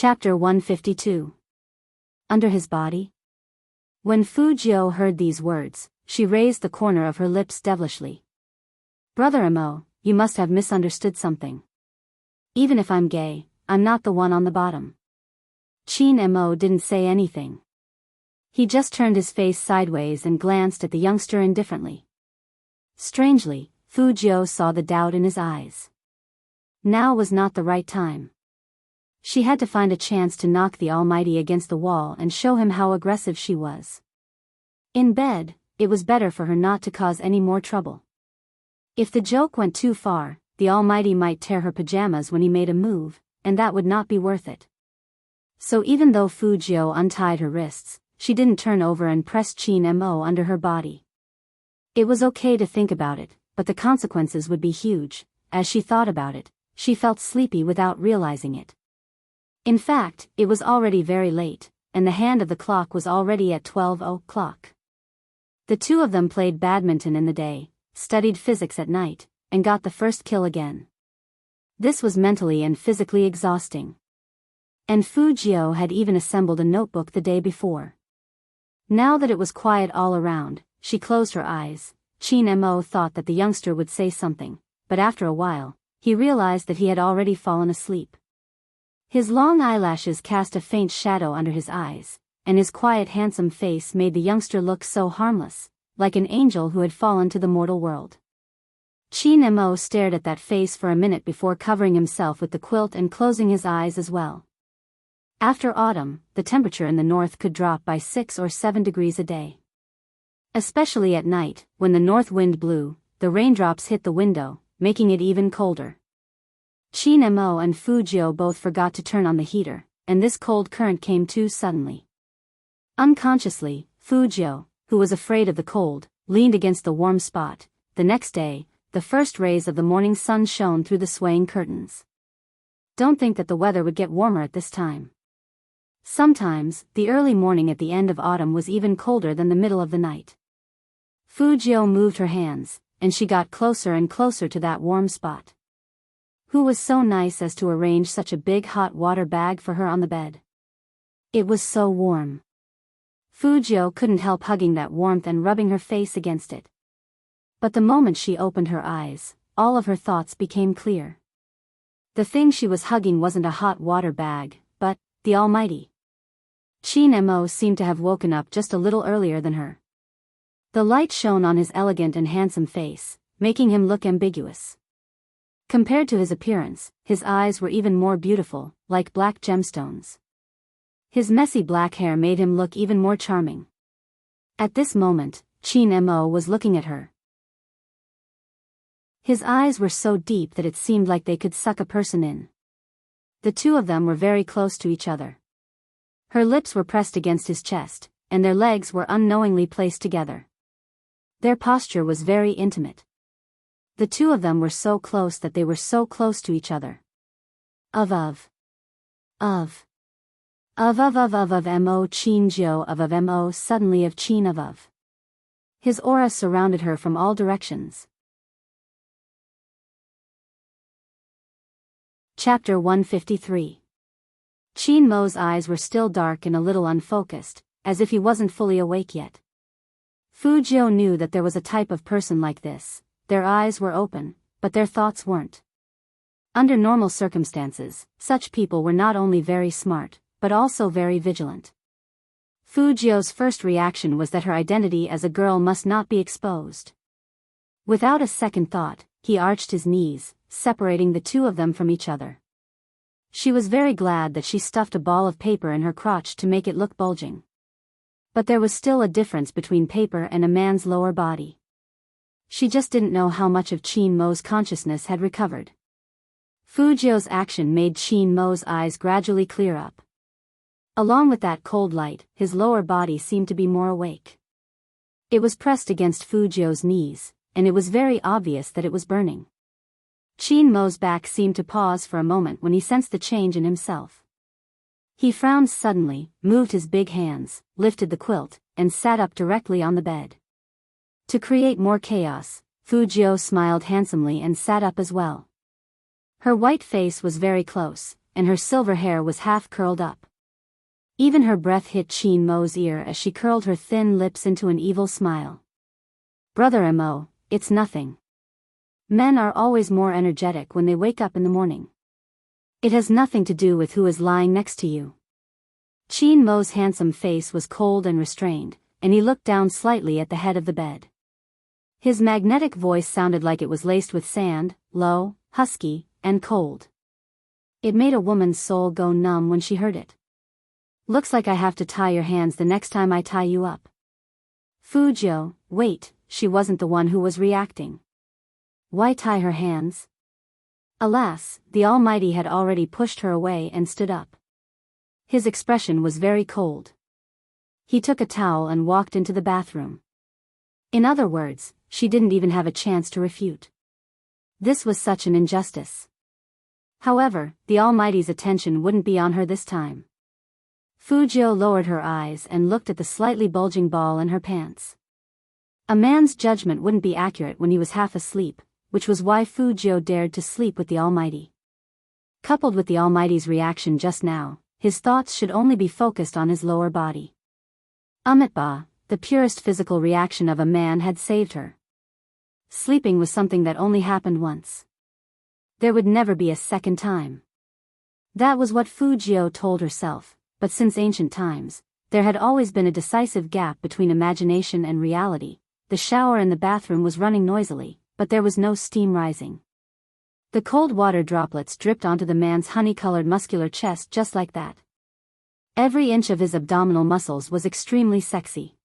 Chapter 152. Under his body? When Fujio heard these words, she raised the corner of her lips devilishly. Brother Mo, you must have misunderstood something. Even if I'm gay, I'm not the one on the bottom. Chin Mo didn't say anything. He just turned his face sideways and glanced at the youngster indifferently. Strangely, Fujio saw the doubt in his eyes. Now was not the right time. She had to find a chance to knock the Almighty against the wall and show him how aggressive she was. In bed, it was better for her not to cause any more trouble. If the joke went too far, the Almighty might tear her pajamas when he made a move, and that would not be worth it. So even though Fujio untied her wrists, she didn't turn over and press Chin Mo under her body. It was okay to think about it, but the consequences would be huge. As she thought about it, she felt sleepy without realizing it. In fact, it was already very late, and the hand of the clock was already at 12 o'clock. The two of them played badminton in the day, studied physics at night, and got the first kill again. This was mentally and physically exhausting. And Fujio had even assembled a notebook the day before. Now that it was quiet all around, she closed her eyes. Chin Mo thought that the youngster would say something, but after a while, he realized that he had already fallen asleep. His long eyelashes cast a faint shadow under his eyes, and his quiet handsome face made the youngster look so harmless, like an angel who had fallen to the mortal world. Chin Mo stared at that face for a minute before covering himself with the quilt and closing his eyes as well. After autumn, the temperature in the north could drop by 6 or 7 degrees a day. Especially at night, when the north wind blew, the raindrops hit the window, making it even colder. Chin Mo and Fujio both forgot to turn on the heater, and this cold current came too suddenly. Unconsciously, Fujio, who was afraid of the cold, leaned against the warm spot. The next day, the first rays of the morning sun shone through the swaying curtains. Don't think that the weather would get warmer at this time. Sometimes, the early morning at the end of autumn was even colder than the middle of the night. Fujio moved her hands, and she got closer and closer to that warm spot. Who was so nice as to arrange such a big hot water bag for her on the bed? It was so warm. Fujio couldn't help hugging that warmth and rubbing her face against it. But the moment she opened her eyes, all of her thoughts became clear. The thing she was hugging wasn't a hot water bag, but the Almighty. Chin Mo seemed to have woken up just a little earlier than her. The light shone on his elegant and handsome face, making him look ambiguous. Compared to his appearance, his eyes were even more beautiful, like black gemstones. His messy black hair made him look even more charming. At this moment, Chin Mo was looking at her. His eyes were so deep that it seemed like they could suck a person in. The two of them were very close to each other. Her lips were pressed against his chest, and their legs were unknowingly placed together. Their posture was very intimate. The two of them were so close that they were so close to each other. Mo Chinjo of Mo suddenly of Chin of. His aura surrounded her from all directions. Chapter 153. Chin Mo's eyes were still dark and a little unfocused, as if he wasn't fully awake yet. Fujio knew that there was a type of person like this. Their eyes were open, but their thoughts weren't. Under normal circumstances, such people were not only very smart, but also very vigilant. Fujio's first reaction was that her identity as a girl must not be exposed. Without a second thought, he arched his knees, separating the two of them from each other. She was very glad that she stuffed a ball of paper in her crotch to make it look bulging. But there was still a difference between paper and a man's lower body. She just didn't know how much of Chin Mo's consciousness had recovered. Fujio's action made Chin Mo's eyes gradually clear up. Along with that cold light, his lower body seemed to be more awake. It was pressed against Fujio's knees, and it was very obvious that it was burning. Chin Mo's back seemed to pause for a moment when he sensed the change in himself. He frowned suddenly, moved his big hands, lifted the quilt, and sat up directly on the bed. To create more chaos, Fujio smiled handsomely and sat up as well. Her white face was very close, and her silver hair was half curled up. Even her breath hit Chin Mo's ear as she curled her thin lips into an evil smile. Brother Mo, it's nothing. Men are always more energetic when they wake up in the morning. It has nothing to do with who is lying next to you. Chin Mo's handsome face was cold and restrained, and he looked down slightly at the head of the bed. His magnetic voice sounded like it was laced with sand, low, husky, and cold. It made a woman's soul go numb when she heard it. Looks like I have to tie your hands the next time I tie you up. Fujiu, wait, she wasn't the one who was reacting. Why tie her hands? Alas, the Almighty had already pushed her away and stood up. His expression was very cold. He took a towel and walked into the bathroom. In other words, she didn't even have a chance to refute. This was such an injustice. However, the Almighty's attention wouldn't be on her this time. Fujiu lowered her eyes and looked at the slightly bulging ball in her pants. A man's judgment wouldn't be accurate when he was half asleep, which was why Fujiu dared to sleep with the Almighty. Coupled with the Almighty's reaction just now, his thoughts should only be focused on his lower body. Amitba, the purest physical reaction of a man, had saved her. Sleeping was something that only happened once. There would never be a second time. That was what Fujiu told herself, but since ancient times, there had always been a decisive gap between imagination and reality. The shower in the bathroom was running noisily, but there was no steam rising. The cold water droplets dripped onto the man's honey-colored muscular chest just like that. Every inch of his abdominal muscles was extremely sexy.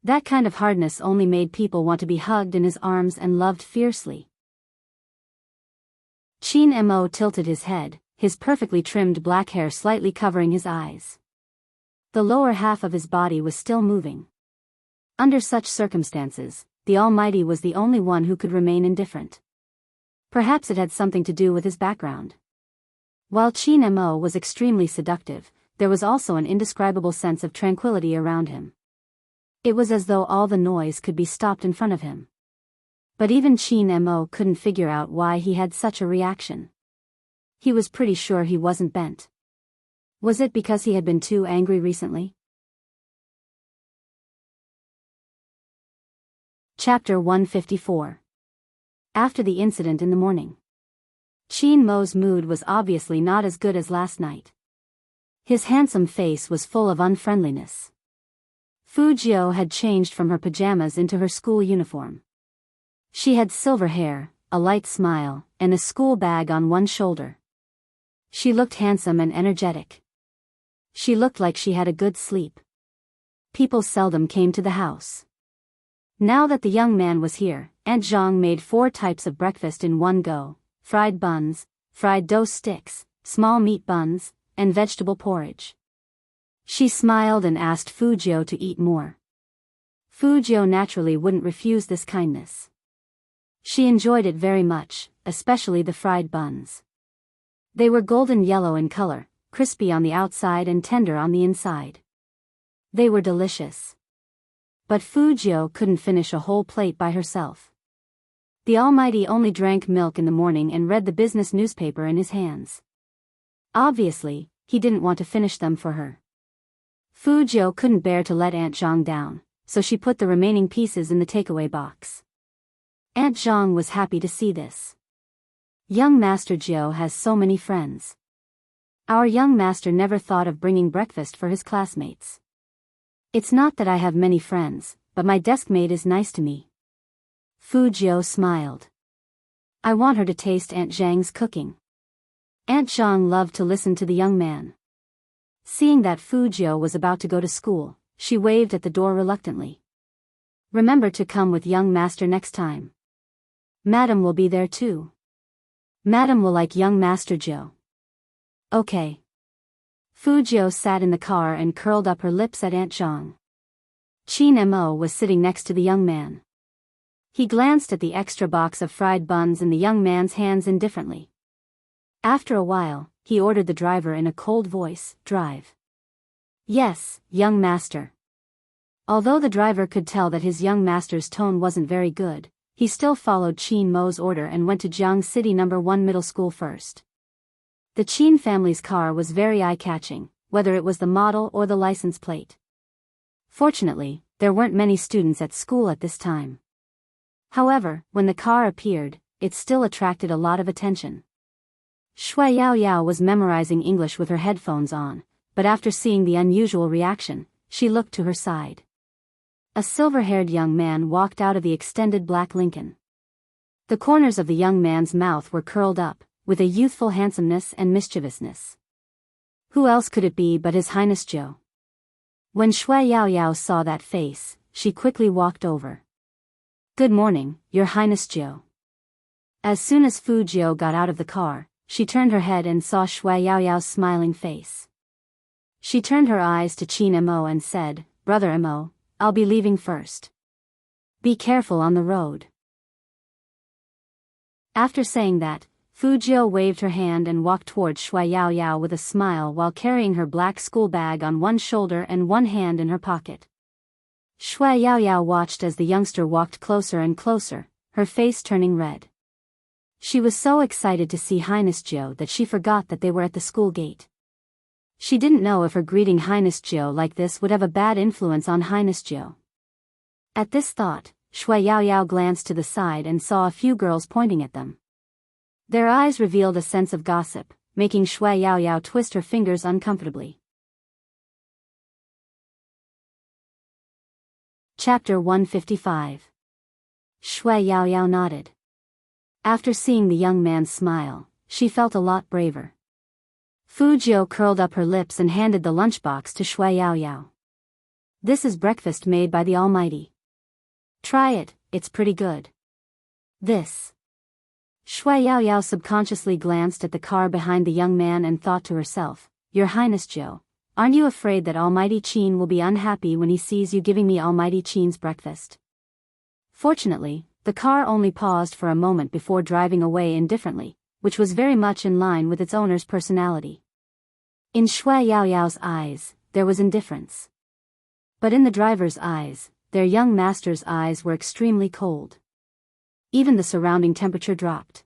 That kind of hardness only made people want to be hugged in his arms and loved fiercely. Chin Mo tilted his head, his perfectly trimmed black hair slightly covering his eyes. The lower half of his body was still moving. Under such circumstances, the Almighty was the only one who could remain indifferent. Perhaps it had something to do with his background. While Chin Mo was extremely seductive, there was also an indescribable sense of tranquility around him. It was as though all the noise could be stopped in front of him. But even Chin Mo couldn't figure out why he had such a reaction. He was pretty sure he wasn't bent. Was it because he had been too angry recently? Chapter 154. After the incident in the morning. Chin Mo's mood was obviously not as good as last night. His handsome face was full of unfriendliness. Fujiu had changed from her pajamas into her school uniform. She had silver hair, a light smile, and a school bag on one shoulder. She looked handsome and energetic. She looked like she had a good sleep. People seldom came to the house. Now that the young man was here, Aunt Zhang made 4 types of breakfast in one go: fried buns, fried dough sticks, small meat buns, and vegetable porridge. She smiled and asked Fujiu to eat more. Fujiu naturally wouldn't refuse this kindness. She enjoyed it very much, especially the fried buns. They were golden yellow in color, crispy on the outside and tender on the inside. They were delicious. But Fujiu couldn't finish a whole plate by herself. The Almighty only drank milk in the morning and read the business newspaper in his hands. Obviously, he didn't want to finish them for her. Fujiu couldn't bear to let Aunt Zhang down, so she put the remaining pieces in the takeaway box. Aunt Zhang was happy to see this. Young Master Jiu has so many friends. Our young master never thought of bringing breakfast for his classmates. It's not that I have many friends, but my deskmate is nice to me. Fujiu smiled. I want her to taste Aunt Zhang's cooking. Aunt Zhang loved to listen to the young man. Seeing that Fujiu was about to go to school, she waved at the door reluctantly. Remember to come with young master next time. Madam will be there too. Madam will like young Master Jiu. Okay. Fujiu sat in the car and curled up her lips at Aunt Zhang. Chin Mo was sitting next to the young man. He glanced at the extra box of fried buns in the young man's hands indifferently. After a while, he ordered the driver in a cold voice, "Drive." "Yes, young master." Although the driver could tell that his young master's tone wasn't very good, he still followed Chin Mo's order and went to Jiang City No. 1 Middle School first. The Qin family's car was very eye-catching, whether it was the model or the license plate. Fortunately, there weren't many students at school at this time. However, when the car appeared, it still attracted a lot of attention. Shui Yaoyao was memorizing English with her headphones on, but after seeing the unusual reaction, she looked to her side. A silver-haired young man walked out of the extended black Lincoln. The corners of the young man's mouth were curled up, with a youthful handsomeness and mischievousness. Who else could it be but His Highness Zhou? When Shui Yaoyao saw that face, she quickly walked over. "Good morning, Your Highness Zhou." As soon as Fu Jiu got out of the car, she turned her head and saw Shui Yaoyao's smiling face. She turned her eyes to Qin Mo and said, "Brother Mo, I'll be leaving first. Be careful on the road." After saying that, Fu Jiu waved her hand and walked towards Shui Yaoyao with a smile while carrying her black school bag on one shoulder and one hand in her pocket. Shui Yaoyao watched as the youngster walked closer and closer, her face turning red. She was so excited to see Highness Zhou that she forgot that they were at the school gate. She didn't know if her greeting Highness Zhou like this would have a bad influence on Highness Zhou. At this thought, Shui Yaoyao glanced to the side and saw a few girls pointing at them. Their eyes revealed a sense of gossip, making Shui Yaoyao twist her fingers uncomfortably. Chapter 155. Shui Yaoyao nodded. After seeing the young man smile, she felt a lot braver. Fu Jiu curled up her lips and handed the lunchbox to Shui Yaoyao. "This is breakfast made by the Almighty. Try it, it's pretty good." This. Shui Yaoyao subconsciously glanced at the car behind the young man and thought to herself, "Your Highness Zhou, aren't you afraid that Almighty Qin will be unhappy when he sees you giving me Almighty Qin's breakfast?" Fortunately, the car only paused for a moment before driving away indifferently, which was very much in line with its owner's personality. In Shui Yaoyao's eyes, there was indifference. But in the driver's eyes, their young master's eyes were extremely cold. Even the surrounding temperature dropped.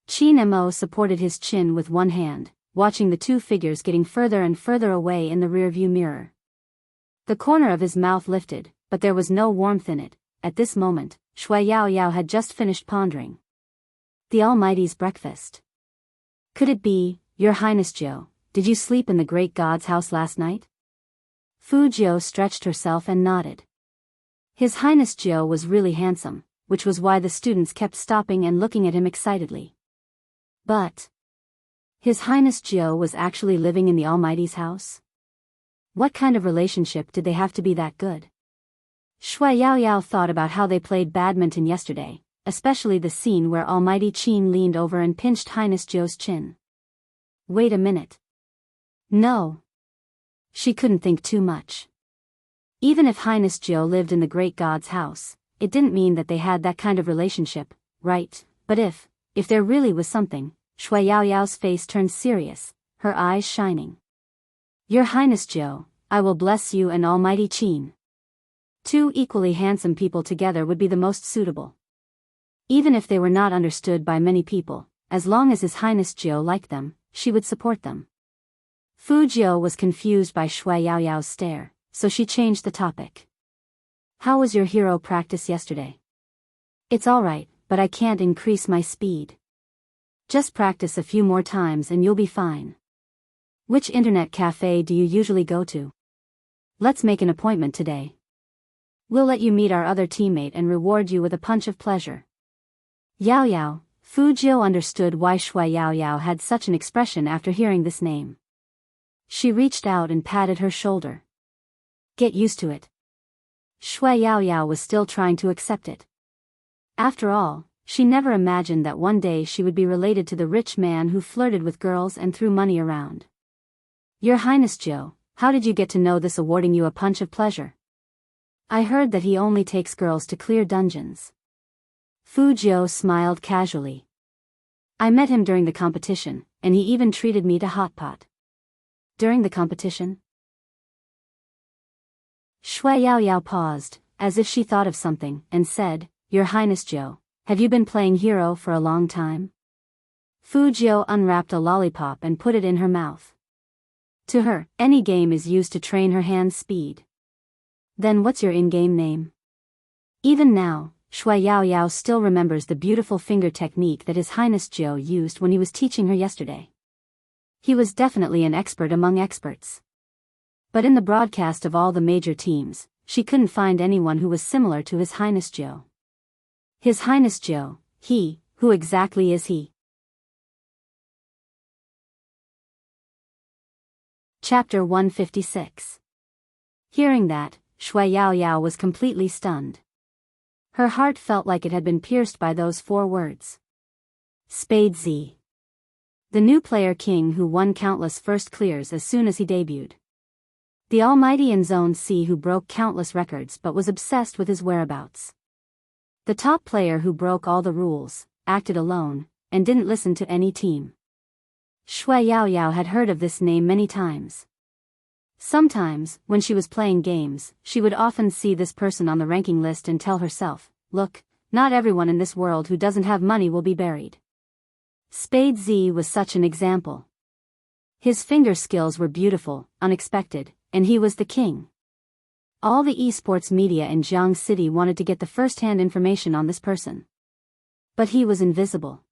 Qin Mo supported his chin with one hand, watching the two figures getting further and further away in the rearview mirror. The corner of his mouth lifted, but there was no warmth in it. At this moment, Shui Yaoyao had just finished pondering. The Almighty's breakfast. Could it be, "Your Highness Zhou, did you sleep in the great god's house last night?" Fu Jiu stretched herself and nodded. His Highness Zhou was really handsome, which was why the students kept stopping and looking at him excitedly. But His Highness Zhou was actually living in the Almighty's house? What kind of relationship did they have to be that good? Shui Yaoyao thought about how they played badminton yesterday, especially the scene where Almighty Qin leaned over and pinched Highness Zhou's chin. Wait a minute. No. She couldn't think too much. Even if Highness Zhou lived in the great god's house, it didn't mean that they had that kind of relationship, right? But if there really was something, Shui Yaoyao's face turned serious, her eyes shining. "Your Highness Zhou, I will bless you and Almighty Qin. Two equally handsome people together would be the most suitable. Even if they were not understood by many people, as long as His Highness Zhou liked them, she would support them." Fu Jiu was confused by Shui Yaoyao's stare, so she changed the topic. "How was your hero practice yesterday?" "It's alright, but I can't increase my speed. Just practice a few more times and you'll be fine. Which internet cafe do you usually go to? Let's make an appointment today. We'll let you meet our other teammate and reward you with a punch of pleasure." Yaoyao, Fu Jiu understood why Shui Yaoyao had such an expression after hearing this name. She reached out and patted her shoulder. "Get used to it." Shui Yaoyao was still trying to accept it. After all, she never imagined that one day she would be related to the rich man who flirted with girls and threw money around. "Your Highness Zhou, how did you get to know this awarding you a punch of pleasure?" "I heard that he only takes girls to clear dungeons." Fu Jiu smiled casually. "I met him during the competition, and he even treated me to hot pot." "During the competition?" Shui Yaoyao paused, as if she thought of something, and said, "Your Highness Zhou, have you been playing hero for a long time?" Fu Jiu unwrapped a lollipop and put it in her mouth. To her, any game is used to train her hand speed. Then what's your in-game name? Even now, Shui Yaoyao still remembers the beautiful finger technique that His Highness Jiu used when he was teaching her yesterday. He was definitely an expert among experts. But in the broadcast of all the major teams, she couldn't find anyone who was similar to His Highness Jiu. His Highness Jiu, who exactly is he? Chapter 156. Hearing that, Shui Yaoyao was completely stunned. Her heart felt like it had been pierced by those 4 words. Spade Z. The new player king who won countless first clears as soon as he debuted. The almighty in Zone C who broke countless records but was obsessed with his whereabouts. The top player who broke all the rules, acted alone, and didn't listen to any team. Shui Yaoyao had heard of this name many times. Sometimes, when she was playing games, she would often see this person on the ranking list and tell herself, look, not everyone in this world who doesn't have money will be buried. Spade Z was such an example. His finger skills were beautiful, unexpected, and he was the king. All the esports media in Jiang City wanted to get the first-hand information on this person. But he was invisible.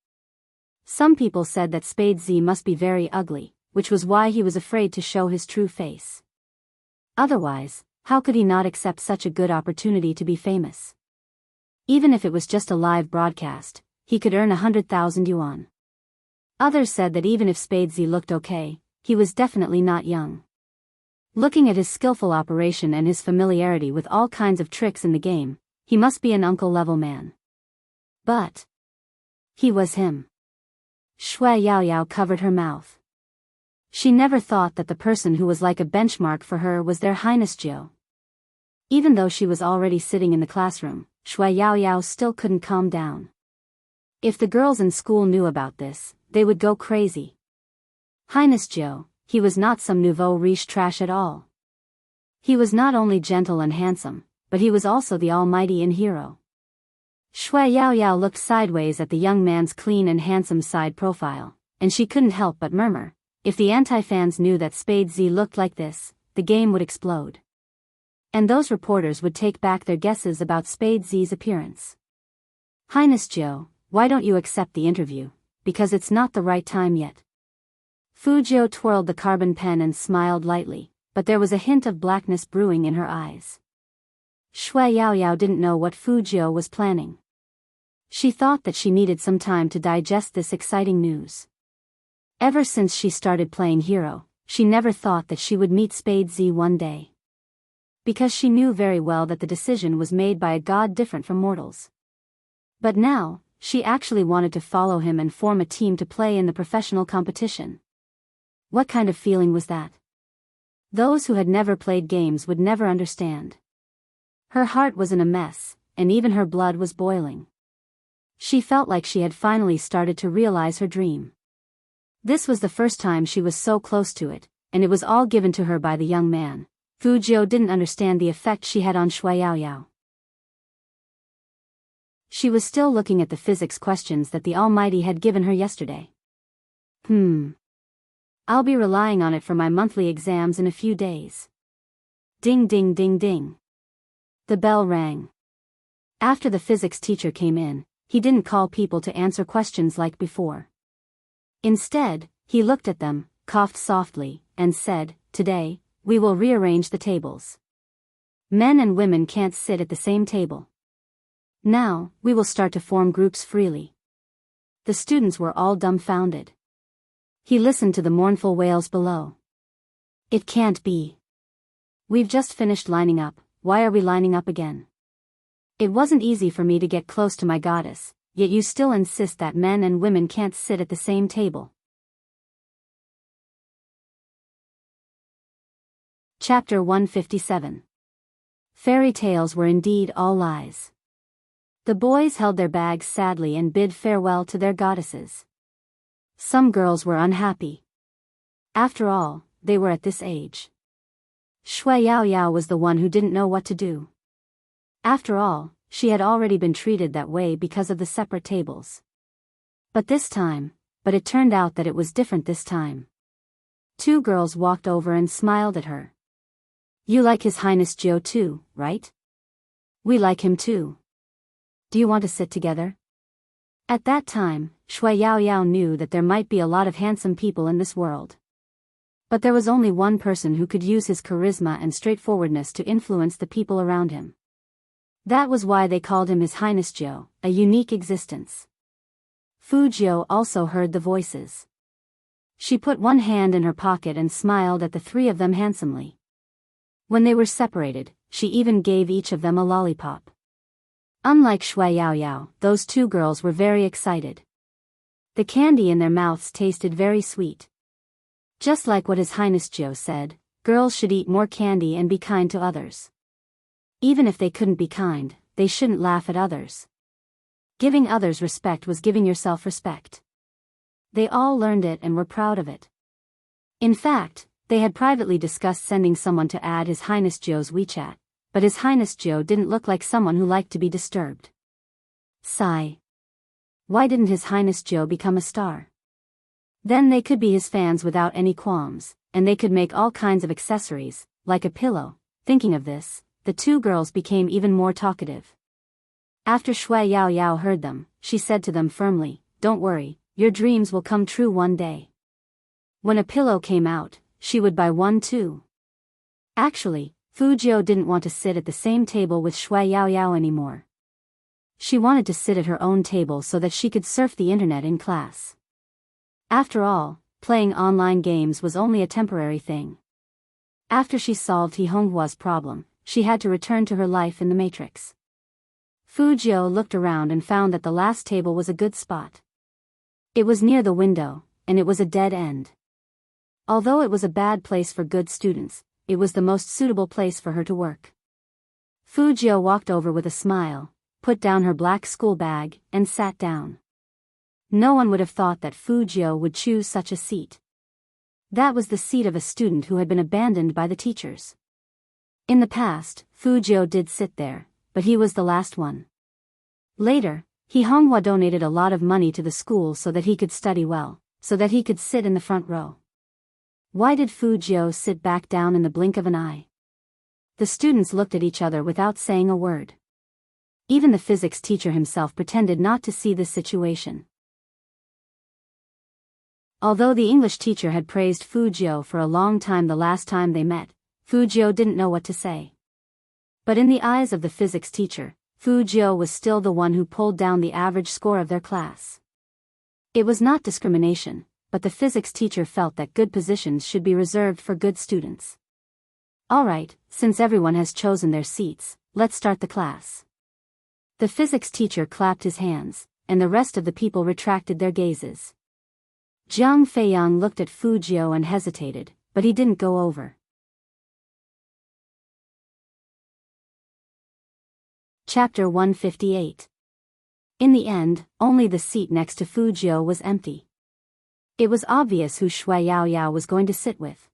Some people said that Spade Z must be very ugly, which was why he was afraid to show his true face. Otherwise, how could he not accept such a good opportunity to be famous? Even if it was just a live broadcast, he could earn 100,000 yuan. Others said that even if Spade Z looked okay, he was definitely not young. Looking at his skillful operation and his familiarity with all kinds of tricks in the game, he must be an uncle-level man. But he was him. Shui Yaoyao covered her mouth. She never thought that the person who was like a benchmark for her was their Highness Jiu. Even though she was already sitting in the classroom, Shui Yaoyao still couldn't calm down. If the girls in school knew about this, they would go crazy. Highness Jiu, he was not some nouveau riche trash at all. He was not only gentle and handsome, but he was also the almighty in hero. Shui Yaoyao looked sideways at the young man's clean and handsome side profile, and she couldn't help but murmur, if the anti-fans knew that Spade Z looked like this, the game would explode. And those reporters would take back their guesses about Spade Z's appearance. Highness Jiu, why don't you accept the interview? Because it's not the right time yet. Fu Jiu twirled the carbon pen and smiled lightly, but there was a hint of blackness brewing in her eyes. Shui Yaoyao didn't know what Fu Jiu was planning. She thought that she needed some time to digest this exciting news. Ever since she started playing hero, she never thought that she would meet Spade Z one day. Because she knew very well that the decision was made by a god different from mortals. But now, she actually wanted to follow him and form a team to play in the professional competition. What kind of feeling was that? Those who had never played games would never understand. Her heart was in a mess, and even her blood was boiling. She felt like she had finally started to realize her dream. This was the first time she was so close to it, and it was all given to her by the young man. Fu Jiu didn't understand the effect she had on Shui Yaoyao. She was still looking at the physics questions that the Almighty had given her yesterday. I'll be relying on it for my monthly exams in a few days. Ding ding ding ding. The bell rang. After the physics teacher came in, he didn't call people to answer questions like before. Instead, he looked at them, coughed softly, and said, "Today, we will rearrange the tables. Men and women can't sit at the same table. Now, we will start to form groups freely." The students were all dumbfounded. He listened to the mournful wails below. It can't be. We've just finished lining up, why are we lining up again? It wasn't easy for me to get close to my goddess, yet you still insist that men and women can't sit at the same table. Chapter 157. Fairy tales were indeed all lies. The boys held their bags sadly and bid farewell to their goddesses. Some girls were unhappy. After all, they were at this age. Shui Yaoyao was the one who didn't know what to do. After all, she had already been treated that way because of the separate tables. But this time, but it turned out that it was different this time. Two girls walked over and smiled at her. You like His Highness Joe too, right? We like him too. Do you want to sit together? At that time, Shui Yao Yao knew that there might be a lot of handsome people in this world. But there was only one person who could use his charisma and straightforwardness to influence the people around him. That was why they called him His Highness Joe, a unique existence. Fu Jiu also heard the voices. She put one hand in her pocket and smiled at the three of them handsomely. When they were separated, she even gave each of them a lollipop. Unlike Shui Yao Yao, those two girls were very excited. The candy in their mouths tasted very sweet. Just like what His Highness Joe said, girls should eat more candy and be kind to others. Even if they couldn't be kind, they shouldn't laugh at others. Giving others respect was giving yourself respect. They all learned it and were proud of it. In fact, they had privately discussed sending someone to add His Highness Joe's WeChat, but His Highness Joe didn't look like someone who liked to be disturbed. Sigh. Why didn't His Highness Joe become a star? Then they could be his fans without any qualms, and they could make all kinds of accessories, like a pillow. Thinking of this, the two girls became even more talkative. After Shui Yao Yao heard them, she said to them firmly, "Don't worry, your dreams will come true one day." When a pillow came out, she would buy one too. Actually, Fu Jiu didn't want to sit at the same table with Shui Yao Yao anymore. She wanted to sit at her own table so that she could surf the internet in class. After all, playing online games was only a temporary thing. After she solved He Honghua's problem, she had to return to her life in the Matrix. Fu Jiu looked around and found that the last table was a good spot. It was near the window, and it was a dead end. Although it was a bad place for good students, it was the most suitable place for her to work. Fu Jiu walked over with a smile, put down her black school bag, and sat down. No one would have thought that Fu Jiu would choose such a seat. That was the seat of a student who had been abandoned by the teachers. In the past, Fu Jiu did sit there, but he was the last one. Later, He Honghua donated a lot of money to the school so that he could study well, so that he could sit in the front row. Why did Fu Jiu sit back down in the blink of an eye? The students looked at each other without saying a word. Even the physics teacher himself pretended not to see this situation. Although the English teacher had praised Fu Jiu for a long time the last time they met, Fu Jiu didn't know what to say. But in the eyes of the physics teacher, Fu Jiu was still the one who pulled down the average score of their class. It was not discrimination, but the physics teacher felt that good positions should be reserved for good students. Alright, since everyone has chosen their seats, let's start the class. The physics teacher clapped his hands, and the rest of the people retracted their gazes. Jiang Feiyang looked at Fu Jiu and hesitated, but he didn't go over. Chapter 158. In the end, only the seat next to Fu Jiu was empty. It was obvious who Shui Yao Yao was going to sit with.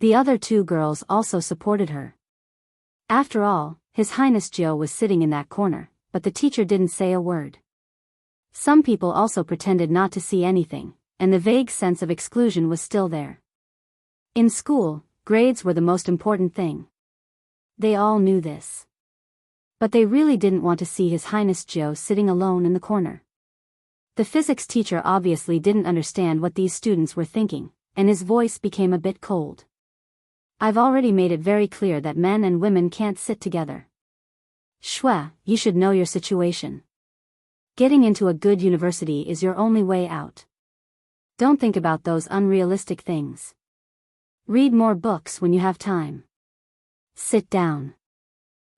The other two girls also supported her. After all, His Highness Jiu was sitting in that corner, but the teacher didn't say a word. Some people also pretended not to see anything, and the vague sense of exclusion was still there. In school, grades were the most important thing. They all knew this. But they really didn't want to see His Highness Jiu sitting alone in the corner. The physics teacher obviously didn't understand what these students were thinking, and his voice became a bit cold. I've already made it very clear that men and women can't sit together. Shui, you should know your situation. Getting into a good university is your only way out. Don't think about those unrealistic things. Read more books when you have time. Sit down.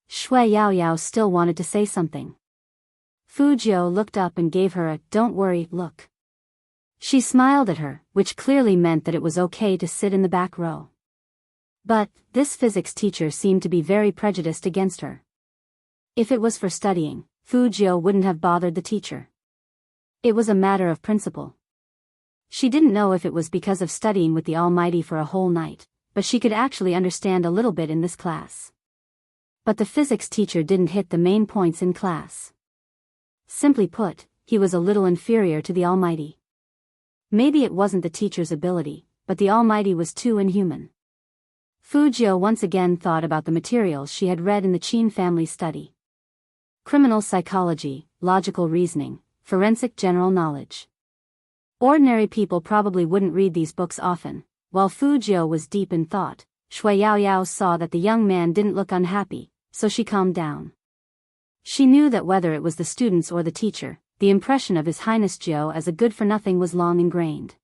Shui Yao Yao still wanted to say something. Fu Jiu looked up and gave her a "don't worry" look. She smiled at her, which clearly meant that it was okay to sit in the back row. But this physics teacher seemed to be very prejudiced against her. If it was for studying, Fu Jiu wouldn't have bothered the teacher. It was a matter of principle. She didn't know if it was because of studying with the Almighty for a whole night, but she could actually understand a little bit in this class. But the physics teacher didn't hit the main points in class. Simply put, he was a little inferior to the Almighty. Maybe it wasn't the teacher's ability, but the Almighty was too inhuman. Fujio once again thought about the materials she had read in the Chin family study. Criminal psychology, logical reasoning, forensic general knowledge. Ordinary people probably wouldn't read these books often. While Fujio was deep in thought, Shui Yaoyao saw that the young man didn't look unhappy, so she calmed down. She knew that whether it was the students or the teacher, the impression of His Highness Jiao as a good-for-nothing was long ingrained.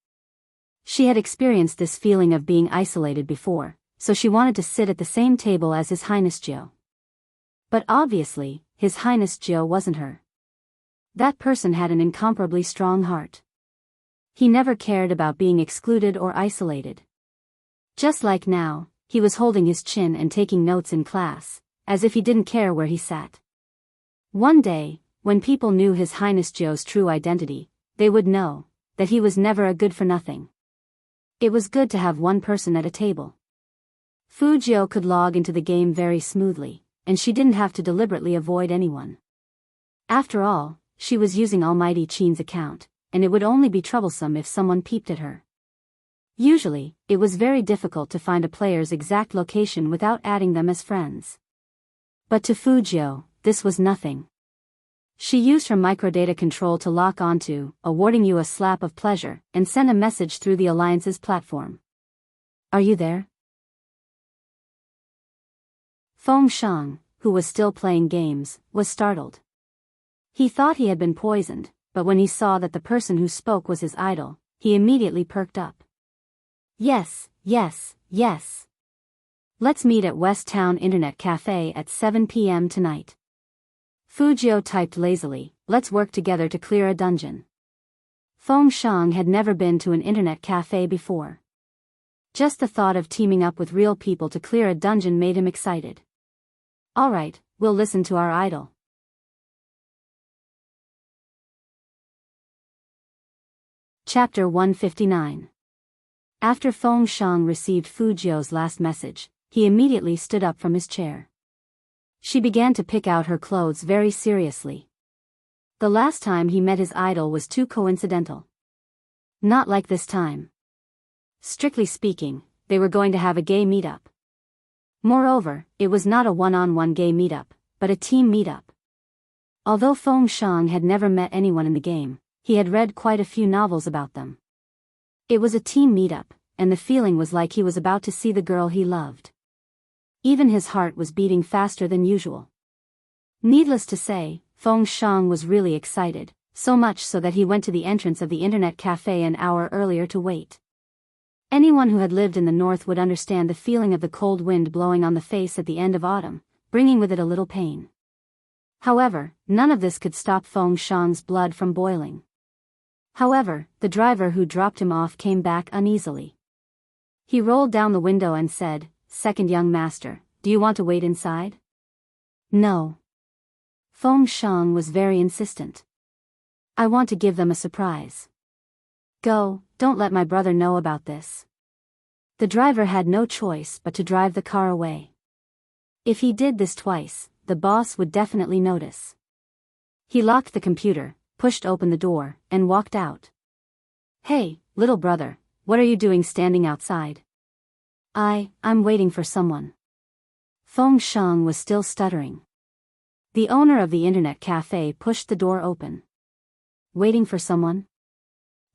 She had experienced this feeling of being isolated before, so she wanted to sit at the same table as His Highness Jiao. But obviously, His Highness Jiao wasn't her. That person had an incomparably strong heart. He never cared about being excluded or isolated. Just like now, he was holding his chin and taking notes in class, as if he didn't care where he sat. One day, when people knew His Highness Jiao's true identity, they would know that he was never a good-for-nothing. It was good to have one person at a table. Fujio could log into the game very smoothly, and she didn't have to deliberately avoid anyone. After all, she was using Almighty Chin's account, and it would only be troublesome if someone peeped at her. Usually, it was very difficult to find a player's exact location without adding them as friends. But to Fujio, this was nothing. She used her microdata control to lock onto, awarding you a slap of pleasure, and sent a message through the Alliance's platform. Are you there? Feng Shang, who was still playing games, was startled. He thought he had been poisoned, but when he saw that the person who spoke was his idol, he immediately perked up. Yes, yes, yes. Let's meet at West Town Internet Cafe at 7 p.m. tonight. Fujio typed lazily, let's work together to clear a dungeon. Feng Shang had never been to an internet cafe before. Just the thought of teaming up with real people to clear a dungeon made him excited. Alright, we'll listen to our idol. Chapter 159. After Feng Shang received Fujio's last message, he immediately stood up from his chair. She began to pick out her clothes very seriously. The last time he met his idol was too coincidental. Not like this time. Strictly speaking, they were going to have a gay meetup. Moreover, it was not a one-on-one gay meetup, but a team meetup. Although Feng Shang had never met anyone in the game, he had read quite a few novels about them. It was a team meetup, and the feeling was like he was about to see the girl he loved. Even his heart was beating faster than usual. Needless to say, Feng Shang was really excited, so much so that he went to the entrance of the internet cafe an hour earlier to wait. Anyone who had lived in the north would understand the feeling of the cold wind blowing on the face at the end of autumn, bringing with it a little pain. However, none of this could stop Feng Shang's blood from boiling. However, the driver who dropped him off came back uneasily. He rolled down the window and said, "Second young master, do you want to wait inside?" "No." Feng Shang was very insistent. "I want to give them a surprise." "Go, don't let my brother know about this." The driver had no choice but to drive the car away. If he did this twice, the boss would definitely notice. He locked the computer, pushed open the door, and walked out. "Hey, little brother, what are you doing standing outside?" I'm waiting for someone." Feng Shang was still stuttering. The owner of the internet cafe pushed the door open. "Waiting for someone?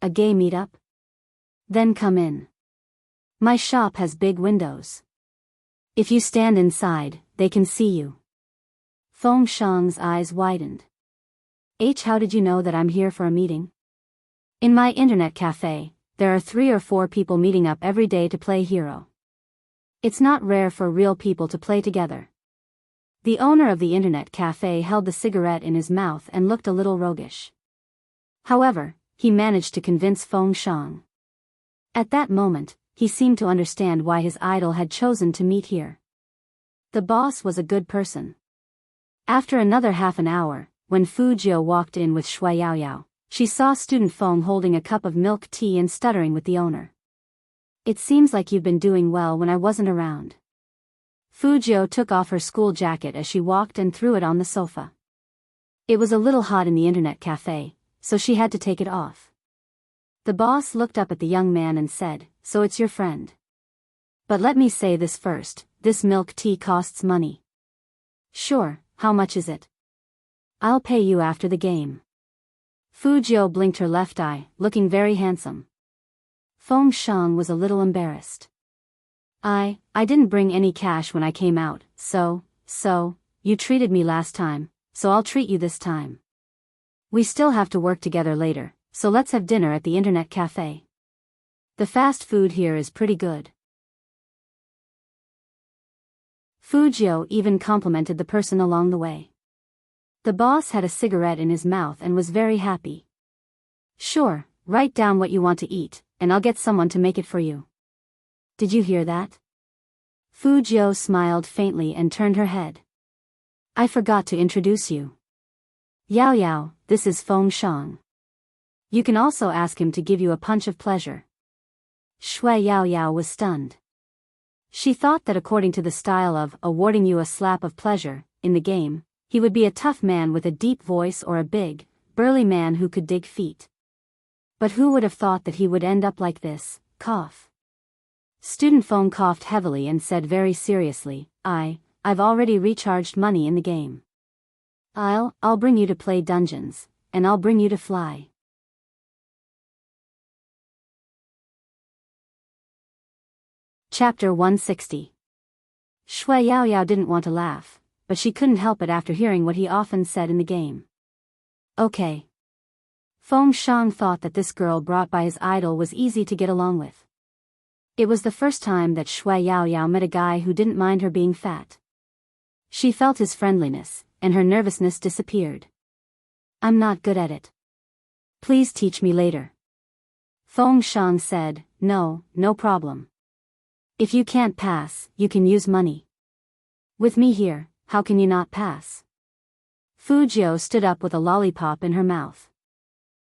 A gay meetup? Then come in. My shop has big windows. If you stand inside, they can see you." Feng Shang's eyes widened. How did you know that I'm here for a meeting?" "In my internet cafe, there are 3 or 4 people meeting up every day to play hero. It's not rare for real people to play together." The owner of the internet cafe held the cigarette in his mouth and looked a little roguish. However, he managed to convince Feng Shang. At that moment, he seemed to understand why his idol had chosen to meet here. The boss was a good person. After another half an hour, when Fujio walked in with Shui Yaoyao, she saw student Feng holding a cup of milk tea and stuttering with the owner. "It seems like you've been doing well when I wasn't around." Fujio took off her school jacket as she walked and threw it on the sofa. It was a little hot in the internet cafe, so she had to take it off. The boss looked up at the young man and said, "So it's your friend. But let me say this first, this milk tea costs money." "Sure, how much is it?" "I'll pay you after the game." Fu Jiu blinked her left eye, looking very handsome. Feng Shang was a little embarrassed. I didn't bring any cash when I came out, so, you treated me last time, so I'll treat you this time. We still have to work together later, so let's have dinner at the internet cafe. The fast food here is pretty good." Fu Jiu even complimented the person along the way. The boss had a cigarette in his mouth and was very happy. "Sure, write down what you want to eat, and I'll get someone to make it for you." "Did you hear that?" Fu Jiu smiled faintly and turned her head. "I forgot to introduce you. Yao Yao, this is Feng Shang. You can also ask him to give you a punch of pleasure." Shui Yao Yao was stunned. She thought that according to the style of awarding you a slap of pleasure, in the game, he would be a tough man with a deep voice or a big, burly man who could dig feet. But who would have thought that he would end up like this? Cough. Student Feng coughed heavily and said very seriously, I've already recharged money in the game. I'll bring you to play dungeons, and I'll bring you to fly. Chapter 160. Shui Yao Yao didn't want to laugh, but she couldn't help it after hearing what he often said in the game. Okay. Feng Shang thought that this girl brought by his idol was easy to get along with. It was the first time that Shui Yao Yao met a guy who didn't mind her being fat. She felt his friendliness, and her nervousness disappeared. "I'm not good at it. Please teach me later." Feng Shang said, No problem. If you can't pass, you can use money. With me here, how can you not pass? Fu Jiu stood up with a lollipop in her mouth.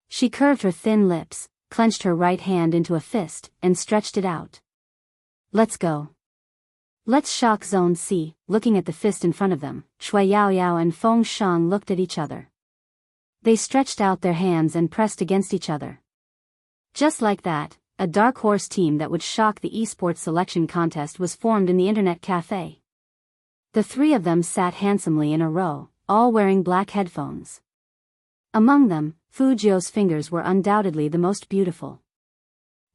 She curved her thin lips, clenched her right hand into a fist, and stretched it out. "Let's go. Let's shock Zone C." Looking at the fist in front of them, Shui Yao Yao and Feng Shang looked at each other. They stretched out their hands and pressed against each other. Just like that, a dark horse team that would shock the esports selection contest was formed in the internet cafe. The three of them sat handsomely in a row, all wearing black headphones. Among them, Fu Jiu's fingers were undoubtedly the most beautiful.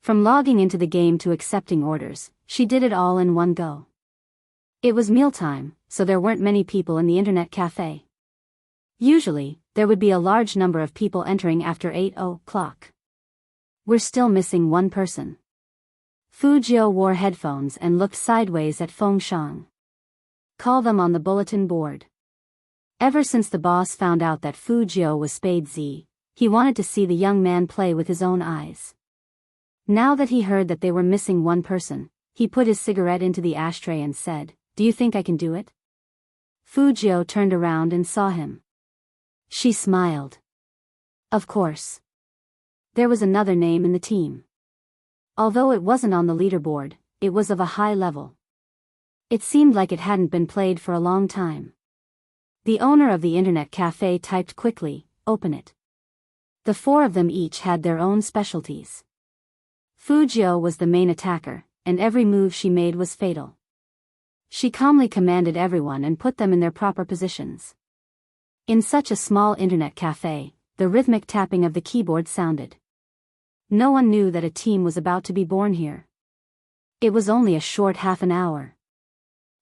From logging into the game to accepting orders, she did it all in one go. It was mealtime, so there weren't many people in the internet cafe. Usually, there would be a large number of people entering after 8 o'clock. We're still missing one person. Fu Jiu wore headphones and looked sideways at Feng Shang. Call them on the bulletin board. Ever since the boss found out that Fu Jiu was Spade Z, he wanted to see the young man play with his own eyes. Now that he heard that they were missing one person, he put his cigarette into the ashtray and said, "Do you think I can do it?" Fu Jiu turned around and saw him. She smiled. Of course. There was another name in the team. Although it wasn't on the leaderboard, it was of a high level. It seemed like it hadn't been played for a long time. The owner of the internet cafe typed quickly, "Open it." The four of them each had their own specialties. Fu Jiu was the main attacker, and every move she made was fatal. She calmly commanded everyone and put them in their proper positions. In such a small internet cafe, the rhythmic tapping of the keyboard sounded. No one knew that a team was about to be born here. It was only a short half an hour.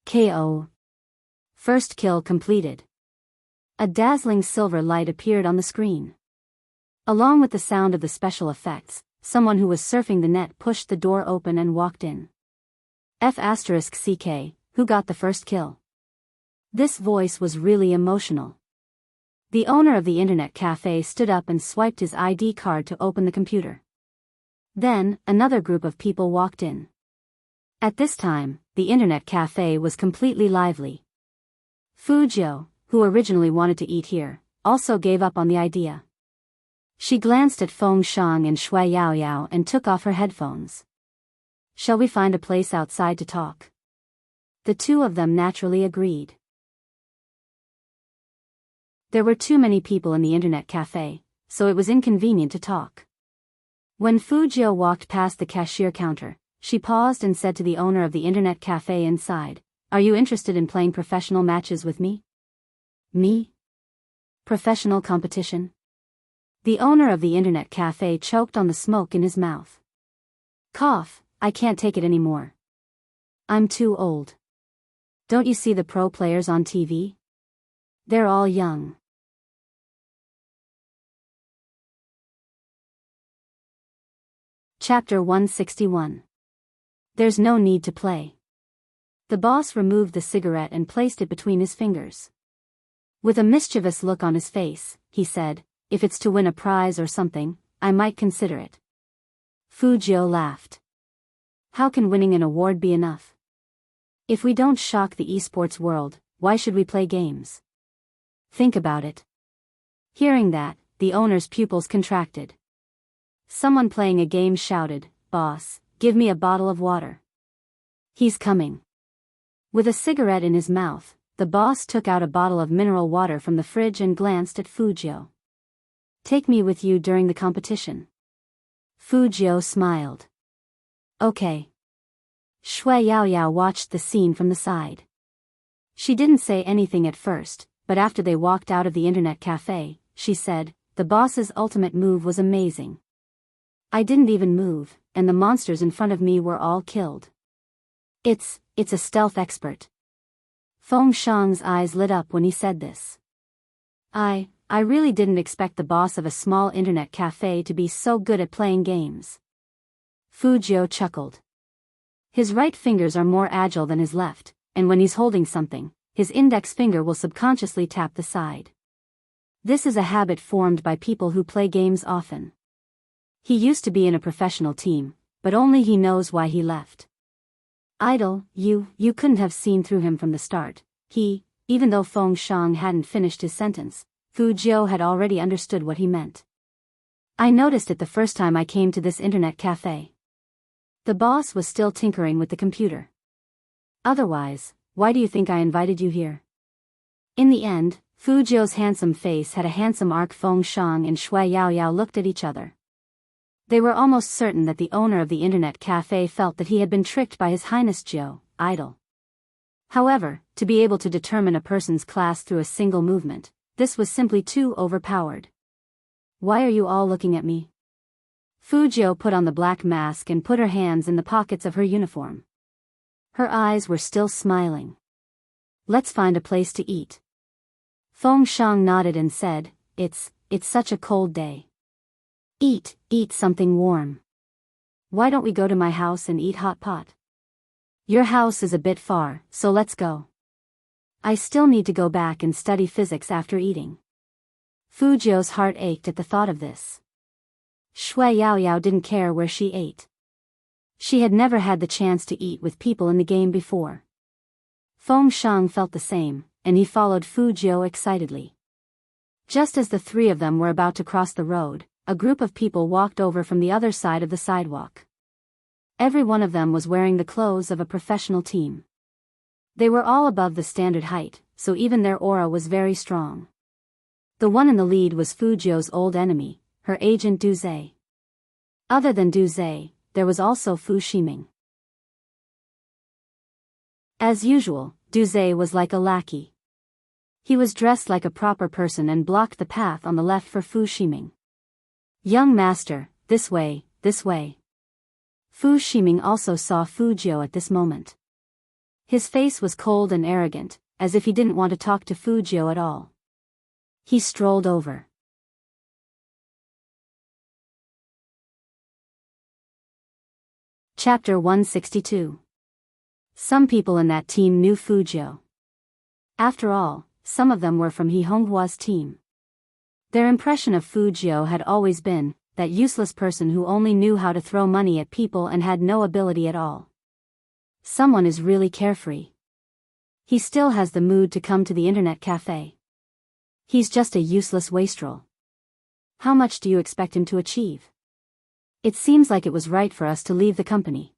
KO. First kill completed. A dazzling silver light appeared on the screen. Along with the sound of the special effects, someone who was surfing the net pushed the door open and walked in. F***CK, who got the first kill? This voice was really emotional. The owner of the internet cafe stood up and swiped his ID card to open the computer. Then, another group of people walked in. At this time, the internet cafe was completely lively. Fu Jiu, who originally wanted to eat here, also gave up on the idea. She glanced at Feng Shang and Shui Yao Yao and took off her headphones. Shall we find a place outside to talk? The two of them naturally agreed. There were too many people in the internet cafe, so it was inconvenient to talk. When Fu Jiu walked past the cashier counter, she paused and said to the owner of the internet cafe inside, "Are you interested in playing professional matches with me?" "Me? Professional competition?" The owner of the internet cafe choked on the smoke in his mouth. "Cough, I can't take it anymore. I'm too old. Don't you see the pro players on TV? They're all young." Chapter 161. There's no need to play. The boss removed the cigarette and placed it between his fingers. With a mischievous look on his face, he said, "If it's to win a prize or something, I might consider it." Fu Jiu laughed. "How can winning an award be enough? If we don't shock the esports world, why should we play games? Think about it." Hearing that, the owner's pupils contracted. Someone playing a game shouted, "Boss, give me a bottle of water." "He's coming." With a cigarette in his mouth, the boss took out a bottle of mineral water from the fridge and glanced at Fu Jiu. "Take me with you during the competition." Fu Jiu smiled. "Okay." Shui Yaoyao watched the scene from the side. She didn't say anything at first, but after they walked out of the internet cafe, she said, "The boss's ultimate move was amazing. I didn't even move, and the monsters in front of me were all killed. It's a stealth expert." Feng Shang's eyes lit up when he said this. I really didn't expect the boss of a small internet cafe to be so good at playing games." Fu Jiu chuckled. His right fingers are more agile than his left, and when he's holding something, his index finger will subconsciously tap the side. This is a habit formed by people who play games often. He used to be in a professional team, but only he knows why he left. "Idle, you couldn't have seen through him from the start." Even though Feng Shang hadn't finished his sentence, Fu Jiu had already understood what he meant. "I noticed it the first time I came to this internet cafe." The boss was still tinkering with the computer. "Otherwise, why do you think I invited you here?" In the end, Fu Jiu's handsome face had a handsome arc. Feng Shang and Shui Yaoyao looked at each other. They were almost certain that the owner of the internet cafe felt that he had been tricked by His Highness Jiu, idle. However, to be able to determine a person's class through a single movement, this was simply too overpowered. "Why are you all looking at me?" Fu Jiu put on the black mask and put her hands in the pockets of her uniform. Her eyes were still smiling. "Let's find a place to eat." Feng Shang nodded and said, It's such a cold day. Eat something warm. Why don't we go to my house and eat hot pot?" "Your house is a bit far, so let's go. I still need to go back and study physics after eating." Fu Jiu's heart ached at the thought of this. Shui Yaoyao didn't care where she ate. She had never had the chance to eat with people in the game before. Feng Shang felt the same, and he followed Fu Jiu excitedly. Just as the three of them were about to cross the road, a group of people walked over from the other side of the sidewalk. Every one of them was wearing the clothes of a professional team. They were all above the standard height, so even their aura was very strong. The one in the lead was Fu Jiu's old enemy, her agent Du Zhe. Other than Du Zhe, there was also Fu Shiming. As usual, Du Zhe was like a lackey. He was dressed like a proper person and blocked the path on the left for Fu Shiming. "Young master, this way, this way." Fu Shiming also saw Fu Jiu at this moment. His face was cold and arrogant, as if he didn't want to talk to Fu Jiu at all. He strolled over. Chapter 162. Some people in that team knew Fu Jiu. After all, some of them were from He Honghua's team. Their impression of Fu Jiu had always been that useless person who only knew how to throw money at people and had no ability at all. Someone is really carefree. He still has the mood to come to the internet cafe. He's just a useless wastrel. How much do you expect him to achieve? It seems like it was right for us to leave the company.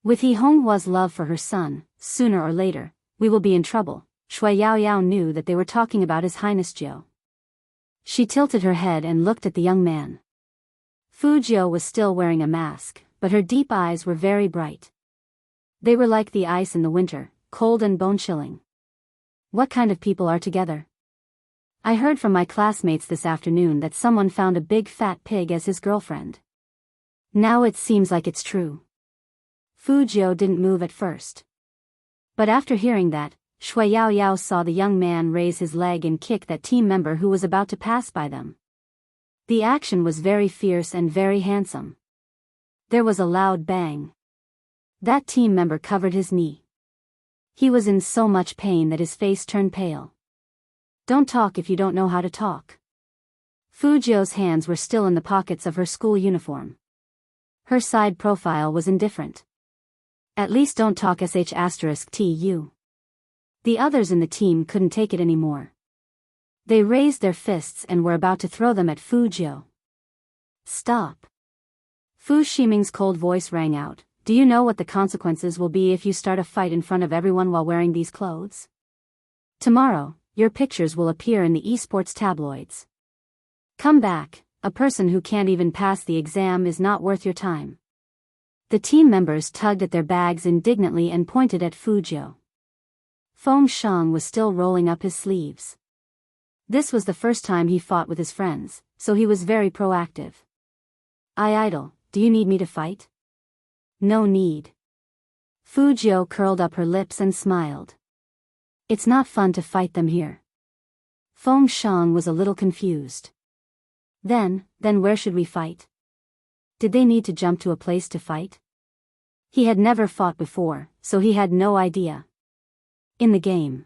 With He Honghua's love for her son, sooner or later, we will be in trouble. Shui Yaoyao knew that they were talking about His Highness Jiu. She tilted her head and looked at the young man. Fu Jiu was still wearing a mask, but her deep eyes were very bright. They were like the ice in the winter, cold and bone-chilling. What kind of people are together? I heard from my classmates this afternoon that someone found a big fat pig as his girlfriend. Now it seems like it's true. Fu Jiu didn't move at first. But after hearing that, Shui Yao Yao saw the young man raise his leg and kick that team member who was about to pass by them. The action was very fierce and very handsome. There was a loud bang. That team member covered his knee. He was in so much pain that his face turned pale. Don't talk if you don't know how to talk. Fu Jiu's hands were still in the pockets of her school uniform. Her side profile was indifferent. At least don't talk **tu. The others in the team couldn't take it anymore. They raised their fists and were about to throw them at Fu Jiu. Stop. Fu Ximing's cold voice rang out. Do you know what the consequences will be if you start a fight in front of everyone while wearing these clothes? Tomorrow, your pictures will appear in the esports tabloids. Come back, a person who can't even pass the exam is not worth your time. The team members tugged at their bags indignantly and pointed at Fu Jiu. Feng Shang was still rolling up his sleeves. This was the first time he fought with his friends, so he was very proactive. I idle, do you need me to fight? No need. Fu Jiu curled up her lips and smiled. It's not fun to fight them here. Feng Shang was a little confused. Then where should we fight? Did they need to jump to a place to fight? He had never fought before, so he had no idea. In the game.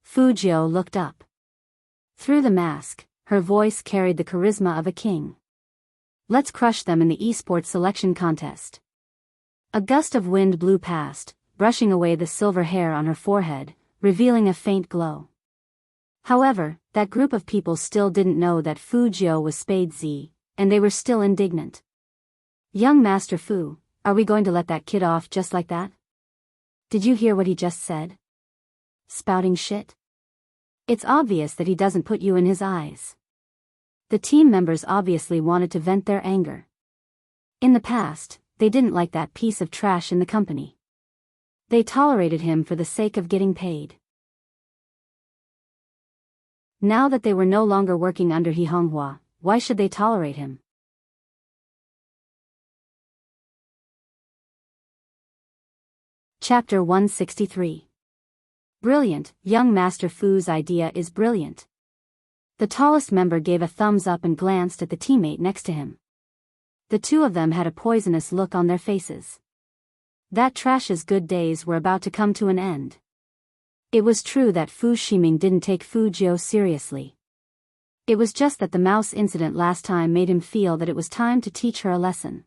Fu Jiu looked up. Through the mask, her voice carried the charisma of a king. Let's crush them in the esports selection contest. A gust of wind blew past, brushing away the silver hair on her forehead, revealing a faint glow. However, that group of people still didn't know that Fu Jiu was Spade Z, and they were still indignant. Young Master Fu, are we going to let that kid off just like that? Did you hear what he just said? Spouting shit? It's obvious that he doesn't put you in his eyes. The team members obviously wanted to vent their anger. In the past, they didn't like that piece of trash in the company. They tolerated him for the sake of getting paid. Now that they were no longer working under He Honghua, why should they tolerate him? Chapter 163. Brilliant, young Master Fu's idea is brilliant. The tallest member gave a thumbs up and glanced at the teammate next to him. The two of them had a poisonous look on their faces. That trash's good days were about to come to an end. It was true that Fu Ximing didn't take Fu Jiu seriously. It was just that the mouse incident last time made him feel that it was time to teach her a lesson.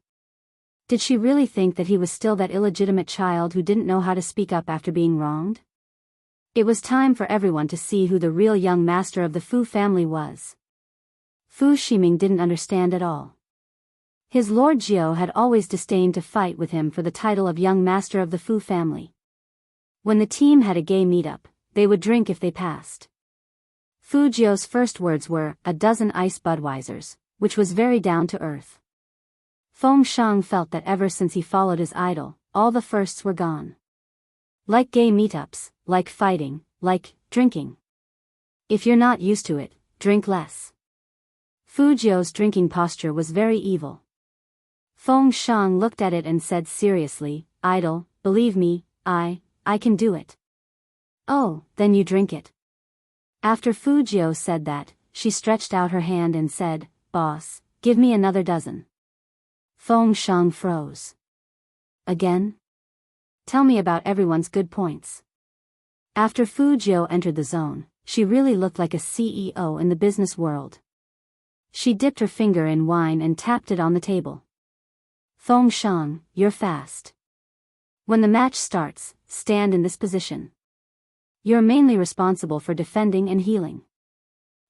Did she really think that he was still that illegitimate child who didn't know how to speak up after being wronged? It was time for everyone to see who the real young master of the Fu family was. Fu Ximing didn't understand at all. His Lord Jiu had always disdained to fight with him for the title of young master of the Fu family. When the team had a gay meetup, they would drink if they passed. Fu Jiu's first words were, "a dozen ice Budweisers," which was very down to earth. Feng Shang felt that ever since he followed his idol, all the firsts were gone. Like gay meetups, like fighting, like drinking. If you're not used to it, drink less. Fu Jiu's drinking posture was very evil. Feng Shang looked at it and said seriously, "Idol, believe me, I can do it." "Oh, then you drink it." After Fu Jiu said that, she stretched out her hand and said, "Boss, give me another dozen." Feng Shang froze. Again? Tell me about everyone's good points. After Fu Jiu entered the zone, she really looked like a CEO in the business world. She dipped her finger in wine and tapped it on the table. Feng Shang, you're fast. When the match starts, stand in this position. You're mainly responsible for defending and healing.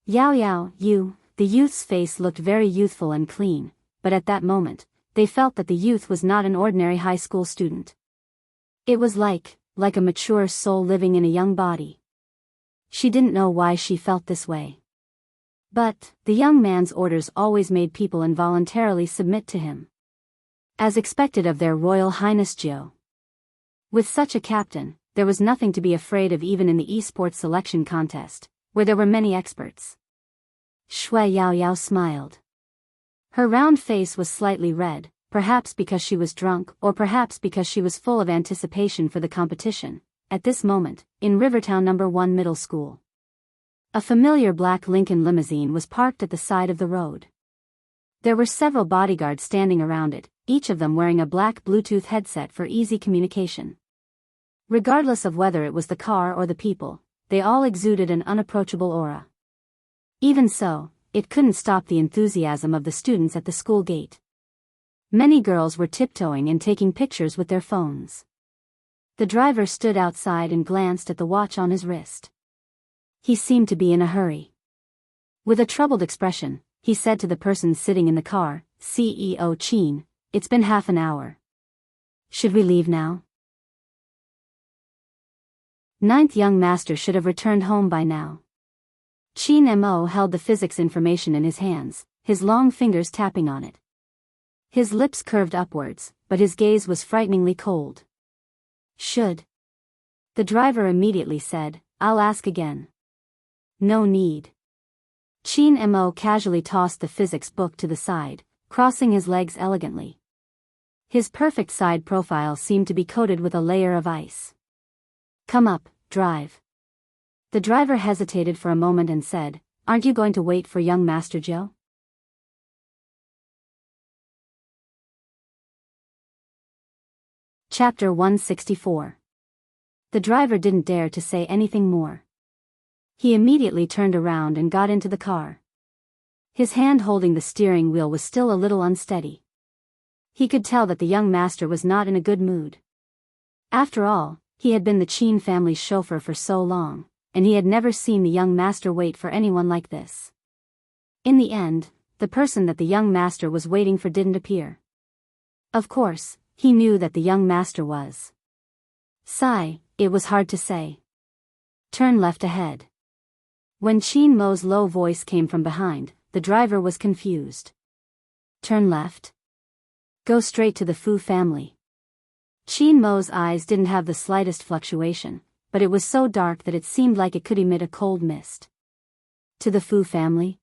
Yao Yao, the youth's face looked very youthful and clean, but at that moment, they felt that the youth was not an ordinary high school student. It was like a mature soul living in a young body. She didn't know why she felt this way. But the young man's orders always made people involuntarily submit to him, as expected of their Royal Highness Joe. With such a captain, there was nothing to be afraid of even in the esports selection contest, where there were many experts. Shui Yao Yao smiled. Her round face was slightly red, perhaps because she was drunk or perhaps because she was full of anticipation for the competition. At this moment, in Rivertown No. 1 Middle School, a familiar black Lincoln limousine was parked at the side of the road. There were several bodyguards standing around it, each of them wearing a black Bluetooth headset for easy communication. Regardless of whether it was the car or the people, they all exuded an unapproachable aura. Even so, it couldn't stop the enthusiasm of the students at the school gate. Many girls were tiptoeing and taking pictures with their phones. The driver stood outside and glanced at the watch on his wrist. He seemed to be in a hurry. With a troubled expression, he said to the person sitting in the car, "CEO Chin, it's been half an hour. Should we leave now?" Ninth young master should have returned home by now. Chin Mo held the physics information in his hands, his long fingers tapping on it. His lips curved upwards, but his gaze was frighteningly cold. "Should?" The driver immediately said, "I'll ask again." "No need." Chin Mo casually tossed the physics book to the side, crossing his legs elegantly. His perfect side profile seemed to be coated with a layer of ice. "Come up, drive." The driver hesitated for a moment and said, "Aren't you going to wait for young Master Joe?" Chapter 164. The driver didn't dare to say anything more. He immediately turned around and got into the car. His hand holding the steering wheel was still a little unsteady. He could tell that the young master was not in a good mood. After all, he had been the Chin family's chauffeur for so long, and he had never seen the young master wait for anyone like this. In the end, the person that the young master was waiting for didn't appear. Of course, he knew that the young master was. Sigh, it was hard to say. Turn left ahead. When Chin Mo's low voice came from behind, the driver was confused. Turn left? Go straight to the Fu family. Chin Mo's eyes didn't have the slightest fluctuation, but it was so dark that it seemed like it could emit a cold mist. To the Fu family?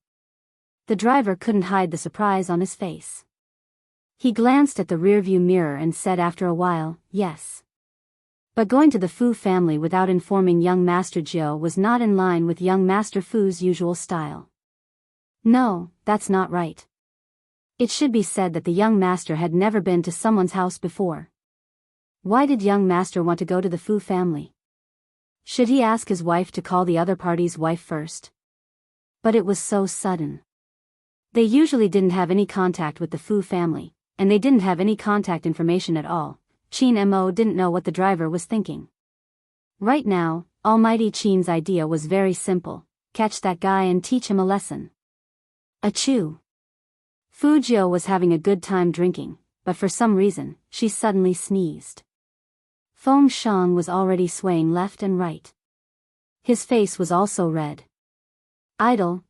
The driver couldn't hide the surprise on his face. He glanced at the rearview mirror and said after a while, "Yes." But going to the Fu family without informing young Master Joe was not in line with young Master Fu's usual style. No, that's not right. It should be said that the young master had never been to someone's house before. Why did young master want to go to the Fu family? Should he ask his wife to call the other party's wife first? But it was so sudden. They usually didn't have any contact with the Fu family, and they didn't have any contact information at all. Chin Mo didn't know what the driver was thinking. Right now, Almighty Chin's idea was very simple: catch that guy and teach him a lesson. Achoo! Fu Jiu was having a good time drinking, but for some reason, she suddenly sneezed. Feng Shang was already swaying left and right. His face was also red. "Idol,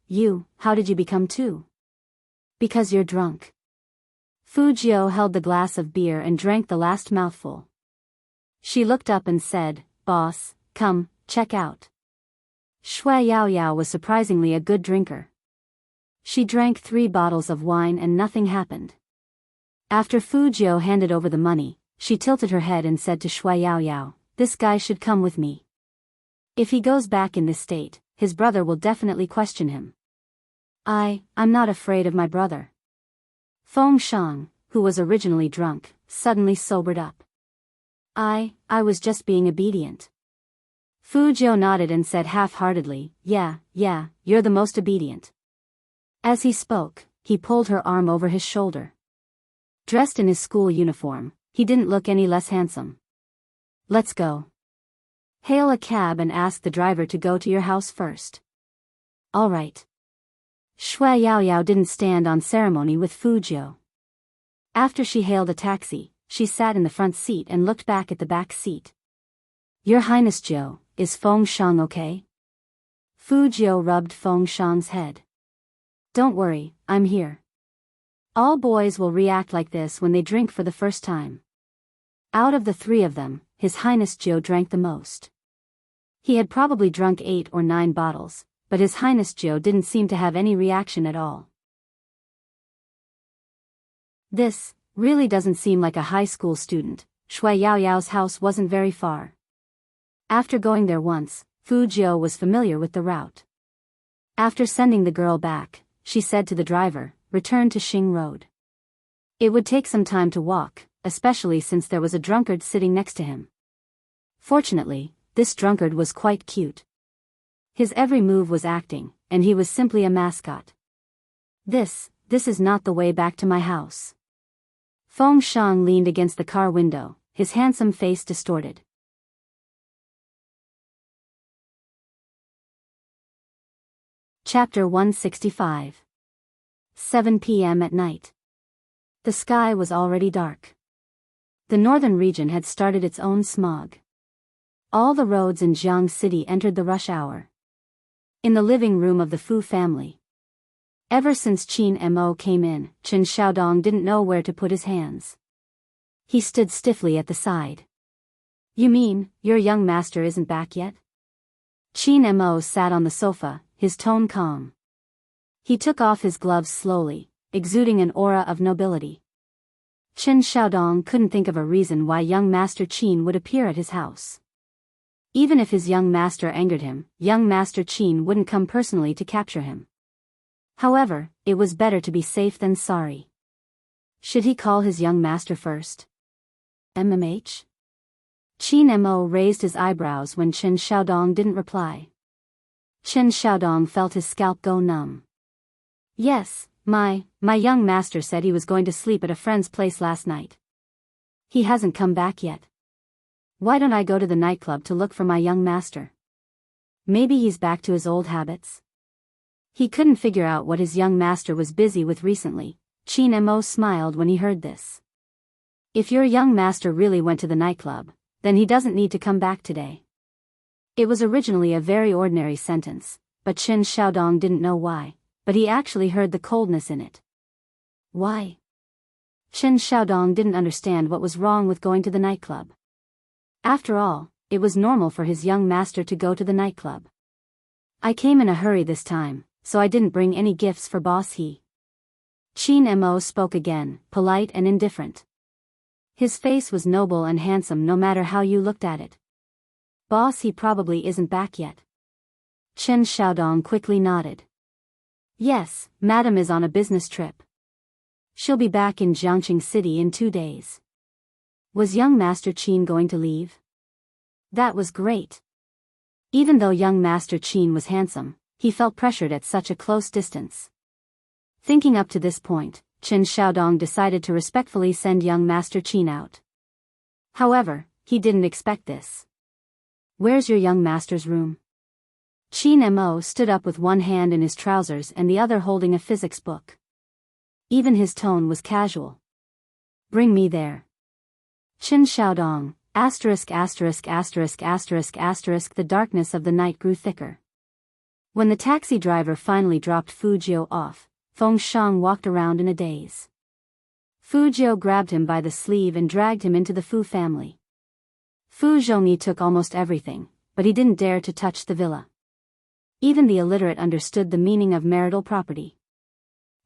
how did you become two?" "Because you're drunk." Fu Jiu held the glass of beer and drank the last mouthful. She looked up and said, "Boss, come, check out." Shui Yao Yao was surprisingly a good drinker. She drank 3 bottles of wine and nothing happened. After Fu Jiu handed over the money, she tilted her head and said to Shui Yao Yao, "This guy should come with me. If he goes back in this state, his brother will definitely question him." I'm not afraid of my brother." Feng Shang, who was originally drunk, suddenly sobered up. I was just being obedient." Fu Jiu nodded and said half-heartedly, Yeah, you're the most obedient." As he spoke, he pulled her arm over his shoulder. Dressed in his school uniform, he didn't look any less handsome. "Let's go. Hail a cab and ask the driver to go to your house first." "All right." Shui Yao Yao didn't stand on ceremony with Fu Jiu. After she hailed a taxi, she sat in the front seat and looked back at the back seat. "Your Highness Jiu, is Feng Shang okay?" Fu Jiu rubbed Feng Shang's head. Don't worry, I'm here. All boys will react like this when they drink for the first time. Out of the three of them, His Highness Joe drank the most. He had probably drunk 8 or 9 bottles, but His Highness Joe didn't seem to have any reaction at all. This really doesn't seem like a high school student. Shui Yaoyao's house wasn't very far. After going there once, Fu Jiu was familiar with the route. After sending the girl back, she said to the driver, "Return to Xing Road." It would take some time to walk, especially since there was a drunkard sitting next to him. Fortunately, this drunkard was quite cute. His every move was acting, and he was simply a mascot. This is not the way back to my house." Feng Shang leaned against the car window, his handsome face distorted. Chapter 165. 7 p.m. at night. The sky was already dark. The northern region had started its own smog. All the roads in Jiang City entered the rush hour. In the living room of the Fu family. Ever since Qin Mo came in, Chen Xiaodong didn't know where to put his hands. He stood stiffly at the side. "You mean, your young master isn't back yet?" Qin Mo sat on the sofa, his tone calm. He took off his gloves slowly, exuding an aura of nobility. Chen Xiaodong couldn't think of a reason why young Master Qin would appear at his house. Even if his young master angered him, young Master Qin wouldn't come personally to capture him. However, it was better to be safe than sorry. Should he call his young master first? MMH? Qin Mo raised his eyebrows when Chen Xiaodong didn't reply. Chen Xiaodong felt his scalp go numb. "Yes, my young master said he was going to sleep at a friend's place last night. He hasn't come back yet. Why don't I go to the nightclub to look for my young master? Maybe he's back to his old habits." He couldn't figure out what his young master was busy with recently. Qin Mo smiled when he heard this. "If your young master really went to the nightclub, then he doesn't need to come back today." It was originally a very ordinary sentence, but Chen Xiaodong didn't know why, but he actually heard the coldness in it. Why? Chen Xiaodong didn't understand what was wrong with going to the nightclub. After all, it was normal for his young master to go to the nightclub. "I came in a hurry this time, so I didn't bring any gifts for Boss He." Qin Mo spoke again, polite and indifferent. His face was noble and handsome no matter how you looked at it. "Boss He probably isn't back yet." Chen Xiaodong quickly nodded. "Yes, Madam is on a business trip. She'll be back in Jiangqing City in 2 days." Was young Master Qin going to leave? That was great. Even though young Master Qin was handsome, he felt pressured at such a close distance. Thinking up to this point, Chen Xiaodong decided to respectfully send young Master Qin out. However, he didn't expect this. "Where's your young master's room?" Qin Mo stood up with one hand in his trousers and the other holding a physics book. Even his tone was casual. "Bring me there." Chen Xiaodong, **********, the darkness of the night grew thicker. When the taxi driver finally dropped Fu Jiu off, Feng Shang walked around in a daze. Fu Jiu grabbed him by the sleeve and dragged him into the Fu family. Fu Zhongyi took almost everything, but he didn't dare to touch the villa. Even the illiterate understood the meaning of marital property.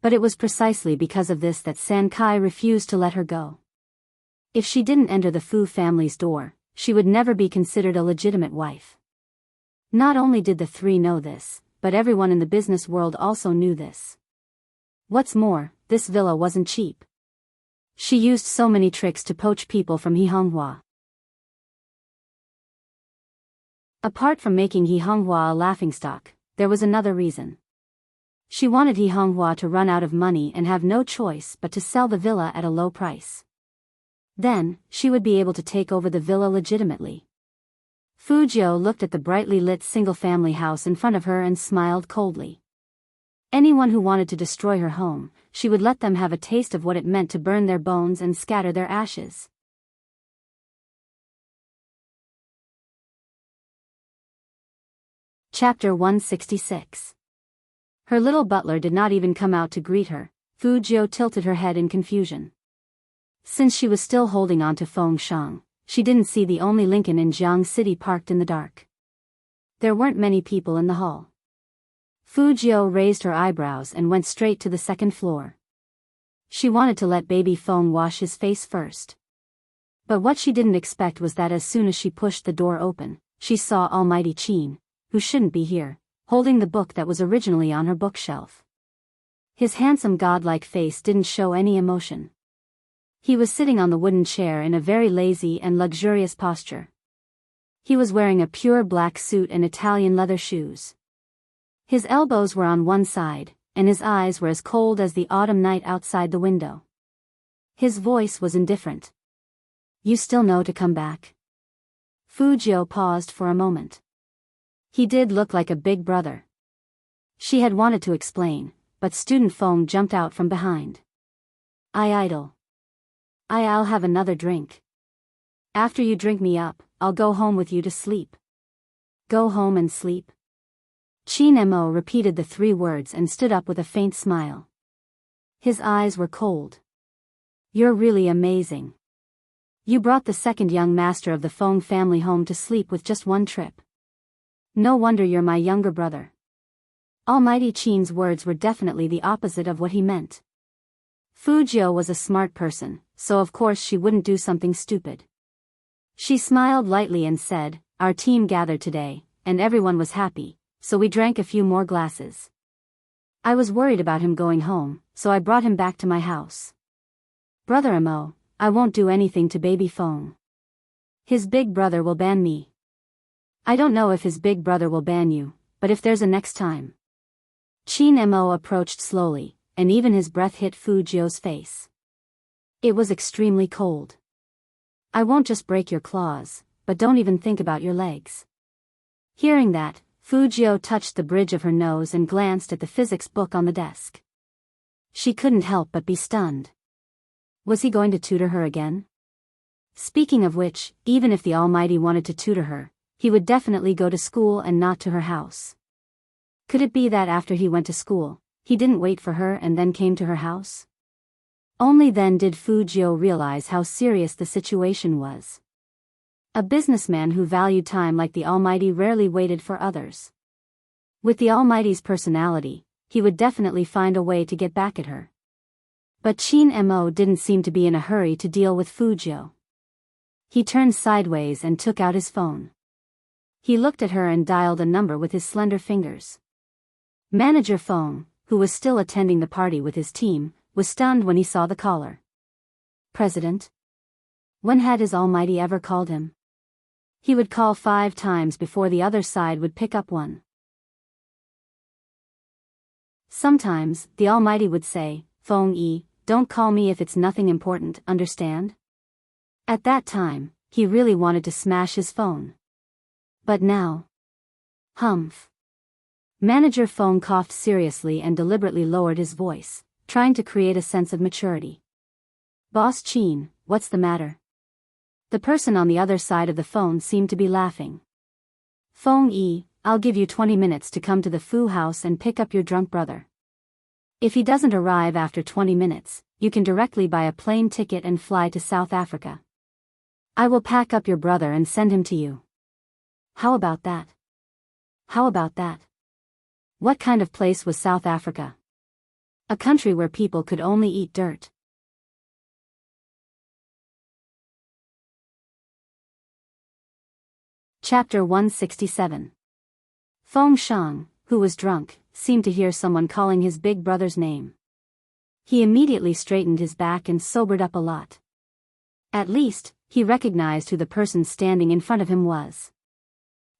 But it was precisely because of this that San Kai refused to let her go. If she didn't enter the Fu family's door, she would never be considered a legitimate wife. Not only did the three know this, but everyone in the business world also knew this. What's more, this villa wasn't cheap. She used so many tricks to poach people from Hihonghua. Apart from making Hihonghua a laughingstock, there was another reason. She wanted Hihonghua to run out of money and have no choice but to sell the villa at a low price. Then, she would be able to take over the villa legitimately. Fu Jiu looked at the brightly lit single-family house in front of her and smiled coldly. Anyone who wanted to destroy her home, she would let them have a taste of what it meant to burn their bones and scatter their ashes. Chapter 166. Her little butler did not even come out to greet her. Fu Jiu tilted her head in confusion. Since she was still holding on to Feng Shang, she didn't see the only Lincoln in Jiang City parked in the dark. There weren't many people in the hall. Fu Jiu raised her eyebrows and went straight to the second floor. She wanted to let baby Feng wash his face first. But what she didn't expect was that as soon as she pushed the door open, she saw Almighty Qin, who shouldn't be here, holding the book that was originally on her bookshelf. His handsome godlike face didn't show any emotion. He was sitting on the wooden chair in a very lazy and luxurious posture. He was wearing a pure black suit and Italian leather shoes. His elbows were on one side, and his eyes were as cold as the autumn night outside the window. His voice was indifferent. "You still know to come back?" Fu Jiu paused for a moment. He did look like a big brother. She had wanted to explain, but student Feng jumped out from behind. Idle. I'll have another drink. After you drink me up, I'll go home with you to sleep." "Go home and sleep?" Qin Mo repeated the 3 words and stood up with a faint smile. His eyes were cold. "You're really amazing. You brought the second young master of the Feng family home to sleep with just one trip. No wonder you're my younger brother." Almighty Qin's words were definitely the opposite of what he meant. Fu Jiu was a smart person, so of course she wouldn't do something stupid. She smiled lightly and said, "Our team gathered today, and everyone was happy, so we drank a few more glasses. I was worried about him going home, so I brought him back to my house. Brother Mo, I won't do anything to baby Feng. His big brother will ban me." "I don't know if his big brother will ban you, but if there's a next time." Qin Mo approached slowly, and even his breath hit Fu Jiu's face. It was extremely cold. "I won't just break your claws, but don't even think about your legs." Hearing that, Fu Jiu touched the bridge of her nose and glanced at the physics book on the desk. She couldn't help but be stunned. Was he going to tutor her again? Speaking of which, even if the Almighty wanted to tutor her, he would definitely go to school and not to her house. Could it be that after he went to school, he didn't wait for her and then came to her house? Only then did Fu Jiu realize how serious the situation was. A businessman who valued time like the Almighty rarely waited for others. With the Almighty's personality, he would definitely find a way to get back at her. But Qin Mo didn't seem to be in a hurry to deal with Fu Jiu. He turned sideways and took out his phone. He looked at her and dialed a number with his slender fingers. Manager Feng, who was still attending the party with his team, was stunned when he saw the caller. "President?" When had his Almighty ever called him? He would call 5 times before the other side would pick up one. Sometimes, the Almighty would say, "Feng Yi, don't call me if it's nothing important, understand?" At that time, he really wanted to smash his phone. But now... Humph. Manager Feng coughed seriously and deliberately lowered his voice, trying to create a sense of maturity. "Boss Qin, what's the matter?" The person on the other side of the phone seemed to be laughing. "Feng Yi, I'll give you 20 minutes to come to the Fu house and pick up your drunk brother. If he doesn't arrive after 20 minutes, you can directly buy a plane ticket and fly to South Africa. I will pack up your brother and send him to you." How about that? How about that? What kind of place was South Africa? A country where people could only eat dirt. Chapter 167. Feng Shang, who was drunk, seemed to hear someone calling his big brother's name. He immediately straightened his back and sobered up a lot. At least, he recognized who the person standing in front of him was.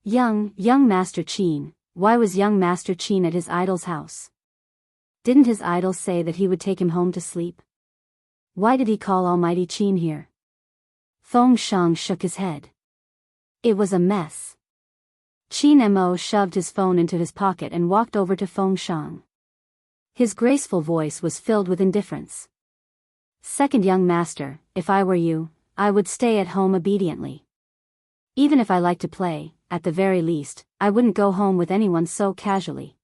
Young Master Qin. Why was young Master Qin at his idol's house? Didn't his idol say that he would take him home to sleep? Why did he call Almighty Qin here? Feng Shang shook his head. It was a mess. Qin Mo shoved his phone into his pocket and walked over to Feng Shang. His graceful voice was filled with indifference. "Second young master, if I were you, I would stay at home obediently. Even if I like to play, at the very least, I wouldn't go home with anyone so casually.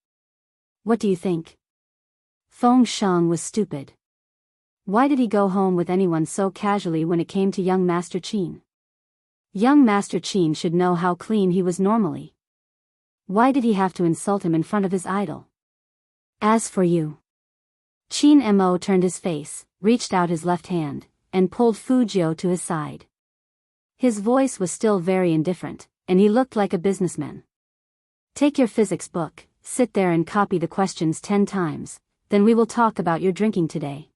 What do you think? Feng Shang was stupid. Why did he go home with anyone so casually when it came to young Master Qin? Young Master Qin should know how clean he was normally. Why did he have to insult him in front of his idol? As for you. Qin Mo turned his face, reached out his left hand, and pulled Fu Jiu to his side. His voice was still very indifferent, and he looked like a businessman. Take your physics book, sit there and copy the questions 10 times, then we will talk about your drinking today.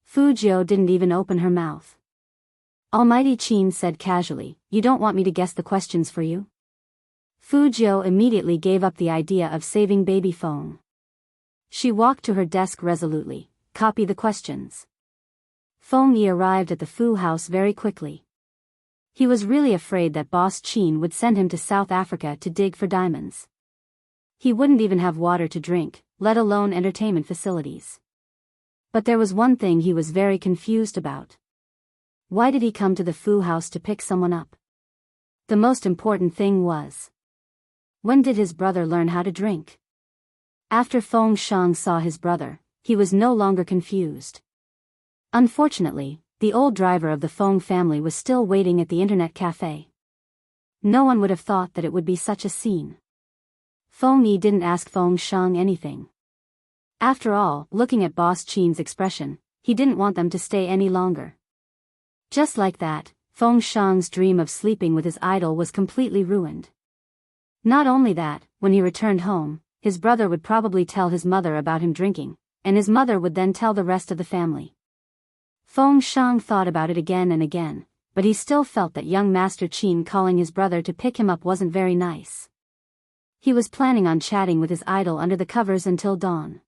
Fu Jiu didn't even open her mouth. Almighty Qin said casually, you don't want me to guess the questions for you? Fu Jiu immediately gave up the idea of saving baby Feng. She walked to her desk resolutely, copy the questions. Feng Yi arrived at the Fu house very quickly. He was really afraid that Boss Qin would send him to South Africa to dig for diamonds. He wouldn't even have water to drink, let alone entertainment facilities. But there was one thing he was very confused about. Why did he come to the Fu house to pick someone up? The most important thing was, when did his brother learn how to drink? After Feng Shang saw his brother, he was no longer confused. Unfortunately, the old driver of the Feng family was still waiting at the internet cafe. No one would have thought that it would be such a scene. Feng Yi didn't ask Feng Shang anything. After all, looking at Boss Qin's expression, he didn't want them to stay any longer. Just like that, Feng Shang's dream of sleeping with his idol was completely ruined. Not only that, when he returned home, his brother would probably tell his mother about him drinking, and his mother would then tell the rest of the family. Feng Shang thought about it again and again, but he still felt that young Master Qin calling his brother to pick him up wasn't very nice. He was planning on chatting with his idol under the covers until dawn.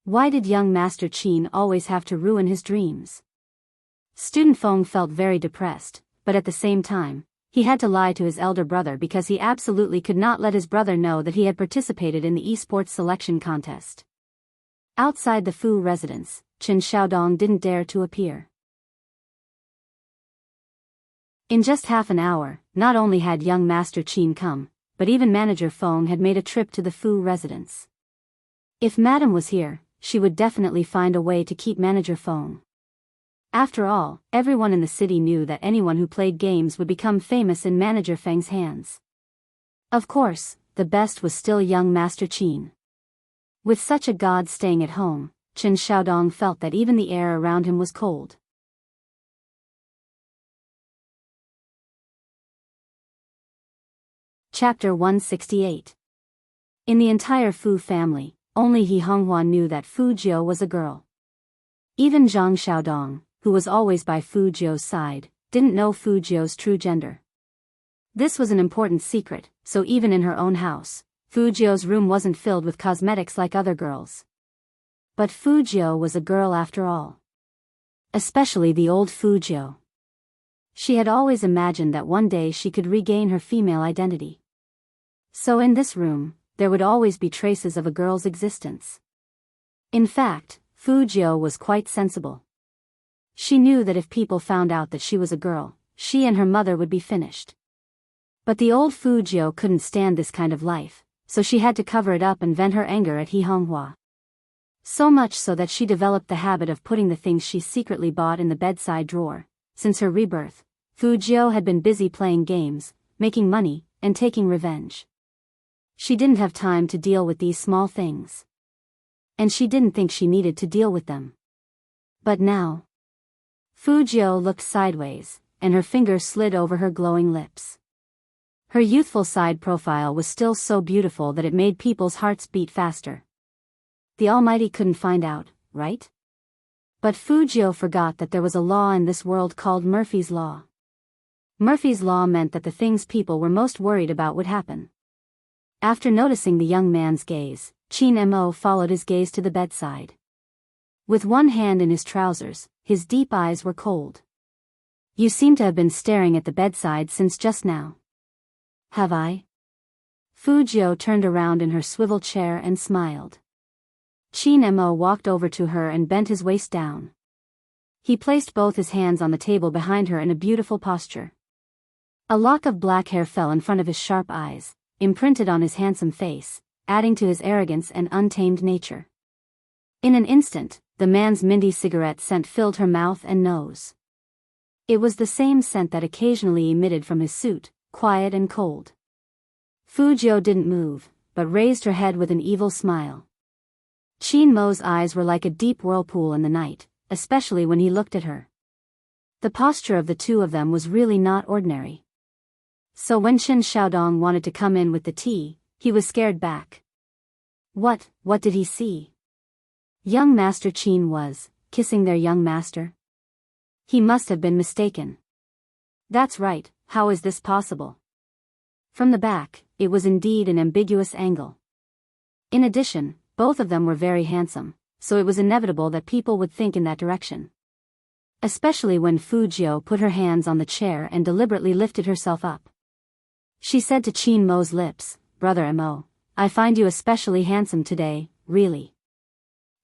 Why did young Master Qin always have to ruin his dreams? Student Feng felt very depressed, but at the same time, he had to lie to his elder brother because he absolutely could not let his brother know that he had participated in the esports selection contest. Outside the Fu residence, Chen Xiaodong didn't dare to appear. In just half an hour, not only had young Master Qin come, but even Manager Feng had made a trip to the Fu residence. If Madame was here, she would definitely find a way to keep Manager Feng. After all, everyone in the city knew that anyone who played games would become famous in Manager Feng's hands. Of course, the best was still young Master Qin. With such a god staying at home, Chen Xiaodong felt that even the air around him was cold. Chapter 168. In the entire Fu family, only He Honghua knew that Fu Jiu was a girl. Even Zhang Xiaodong, who was always by Fu Jiu's side, didn't know Fu Jiu's true gender. This was an important secret, so even in her own house, Fu Jiu's room wasn't filled with cosmetics like other girls. But Fu Jiu was a girl after all. Especially the old Fu Jiu. She had always imagined that one day she could regain her female identity. So in this room, there would always be traces of a girl's existence. In fact, Fu Jiu was quite sensible. She knew that if people found out that she was a girl, she and her mother would be finished. But the old Fu Jiu couldn't stand this kind of life, so she had to cover it up and vent her anger at He Honghua. So much so that she developed the habit of putting the things she secretly bought in the bedside drawer. Since her rebirth, Fu Jiu had been busy playing games, making money, and taking revenge. She didn't have time to deal with these small things. And she didn't think she needed to deal with them. But now, Fu Jiu looked sideways, and her finger slid over her glowing lips. Her youthful side profile was still so beautiful that it made people's hearts beat faster. The Almighty couldn't find out, right? But Fu Jiu forgot that there was a law in this world called Murphy's Law. Murphy's Law meant that the things people were most worried about would happen. After noticing the young man's gaze, Qin Mo followed his gaze to the bedside. With one hand in his trousers, his deep eyes were cold. You seem to have been staring at the bedside since just now. Have I? Fu Jiu turned around in her swivel chair and smiled. Qin Mo walked over to her and bent his waist down. He placed both his hands on the table behind her in a beautiful posture. A lock of black hair fell in front of his sharp eyes, imprinted on his handsome face, adding to his arrogance and untamed nature. In an instant, the man's minty cigarette scent filled her mouth and nose. It was the same scent that occasionally emitted from his suit, quiet and cold. Fujio didn't move, but raised her head with an evil smile. Qin Mo's eyes were like a deep whirlpool in the night, especially when he looked at her. The posture of the two of them was really not ordinary. So when Qin Xiaodong wanted to come in with the tea, he was scared back. What did he see? Young Master Qin was kissing their young master? He must have been mistaken. That's right, how is this possible? From the back, it was indeed an ambiguous angle. In addition, both of them were very handsome, so it was inevitable that people would think in that direction. Especially when Fujio put her hands on the chair and deliberately lifted herself up. She said to Qin Mo's lips, "Brother Mo, I find you especially handsome today, really."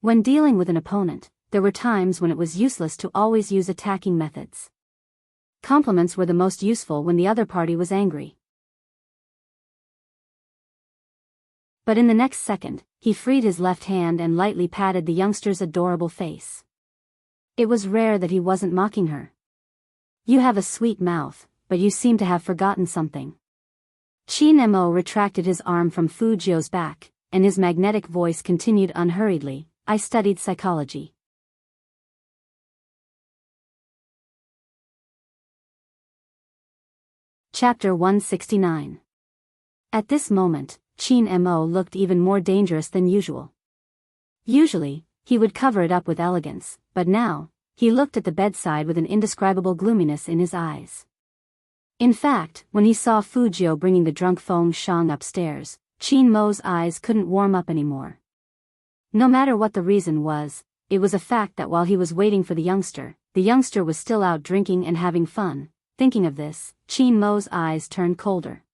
When dealing with an opponent, there were times when it was useless to always use attacking methods. Compliments were the most useful when the other party was angry. But in the next second, he freed his left hand and lightly patted the youngster's adorable face. It was rare that he wasn't mocking her. "You have a sweet mouth, but you seem to have forgotten something." Qin Mo retracted his arm from Fujio's back, and his magnetic voice continued unhurriedly, "I studied psychology." Chapter 169. At this moment, Qin Mo looked even more dangerous than usual. Usually, he would cover it up with elegance, but now, he looked at the bedside with an indescribable gloominess in his eyes. In fact, when he saw Fujio bringing the drunk Feng Shang upstairs, Qin Mo's eyes couldn't warm up anymore. No matter what the reason was, it was a fact that while he was waiting for the youngster was still out drinking and having fun. Thinking of this, Qin Mo's eyes turned colder.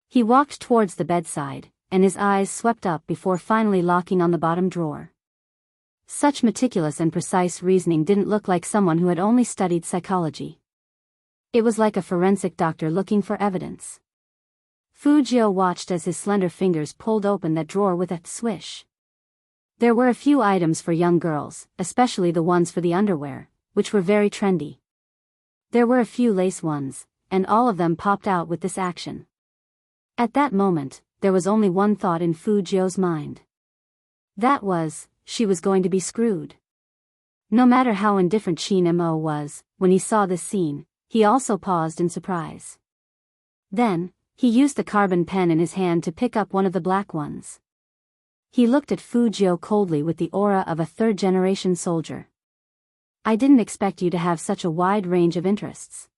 He walked towards the bedside, and his eyes swept up before finally locking on the bottom drawer. Such meticulous and precise reasoning didn't look like someone who had only studied psychology. It was like a forensic doctor looking for evidence. Fujio watched as his slender fingers pulled open that drawer with a swish. There were a few items for young girls, especially the ones for the underwear, which were very trendy. There were a few lace ones, and all of them popped out with this action. At that moment, there was only one thought in Fujio's mind. That was, she was going to be screwed. No matter how indifferent Qin Mo was, when he saw this scene, he also paused in surprise. Then, he used the carbon pen in his hand to pick up one of the black ones. He looked at Fujio coldly with the aura of a third-generation soldier. "I didn't expect you to have such a wide range of interests.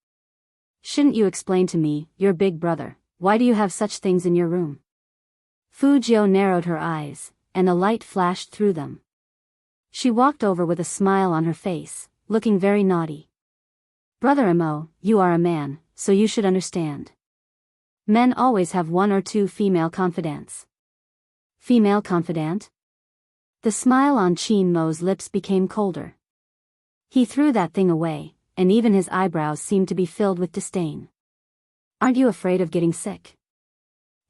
Shouldn't you explain to me, your big brother, why do you have such things in your room?" Fujio narrowed her eyes, and a light flashed through them. She walked over with a smile on her face, looking very naughty. "Brother Mo, you are a man, so you should understand. Men always have one or two female confidants." "Female confidant?" The smile on Qin Mo's lips became colder. He threw that thing away, and even his eyebrows seemed to be filled with disdain. "Aren't you afraid of getting sick?"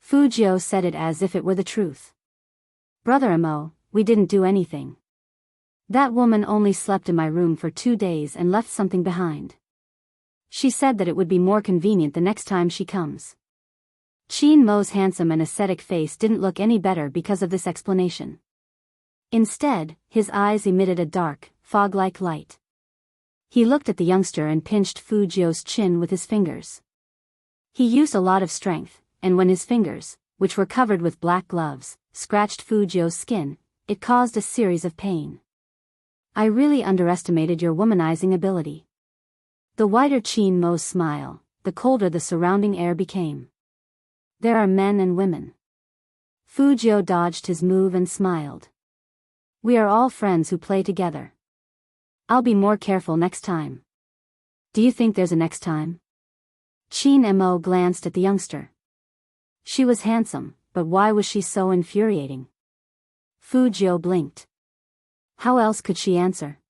Fujio said it as if it were the truth. "Brother Mo, we didn't do anything. That woman only slept in my room for 2 days and left something behind. She said that it would be more convenient the next time she comes." Qin Mo's handsome and ascetic face didn't look any better because of this explanation. Instead, his eyes emitted a dark, fog-like light. He looked at the youngster and pinched Fujio's chin with his fingers. He used a lot of strength, and when his fingers, which were covered with black gloves, scratched Fujio's skin, it caused a series of pain. "I really underestimated your womanizing ability." The wider Qin Mo's smile, the colder the surrounding air became. "There are men and women." Fujio dodged his move and smiled. "We are all friends who play together. I'll be more careful next time." "Do you think there's a next time?" Qin Mo glanced at the youngster. She was handsome, but why was she so infuriating? Fujio blinked. How else could she answer?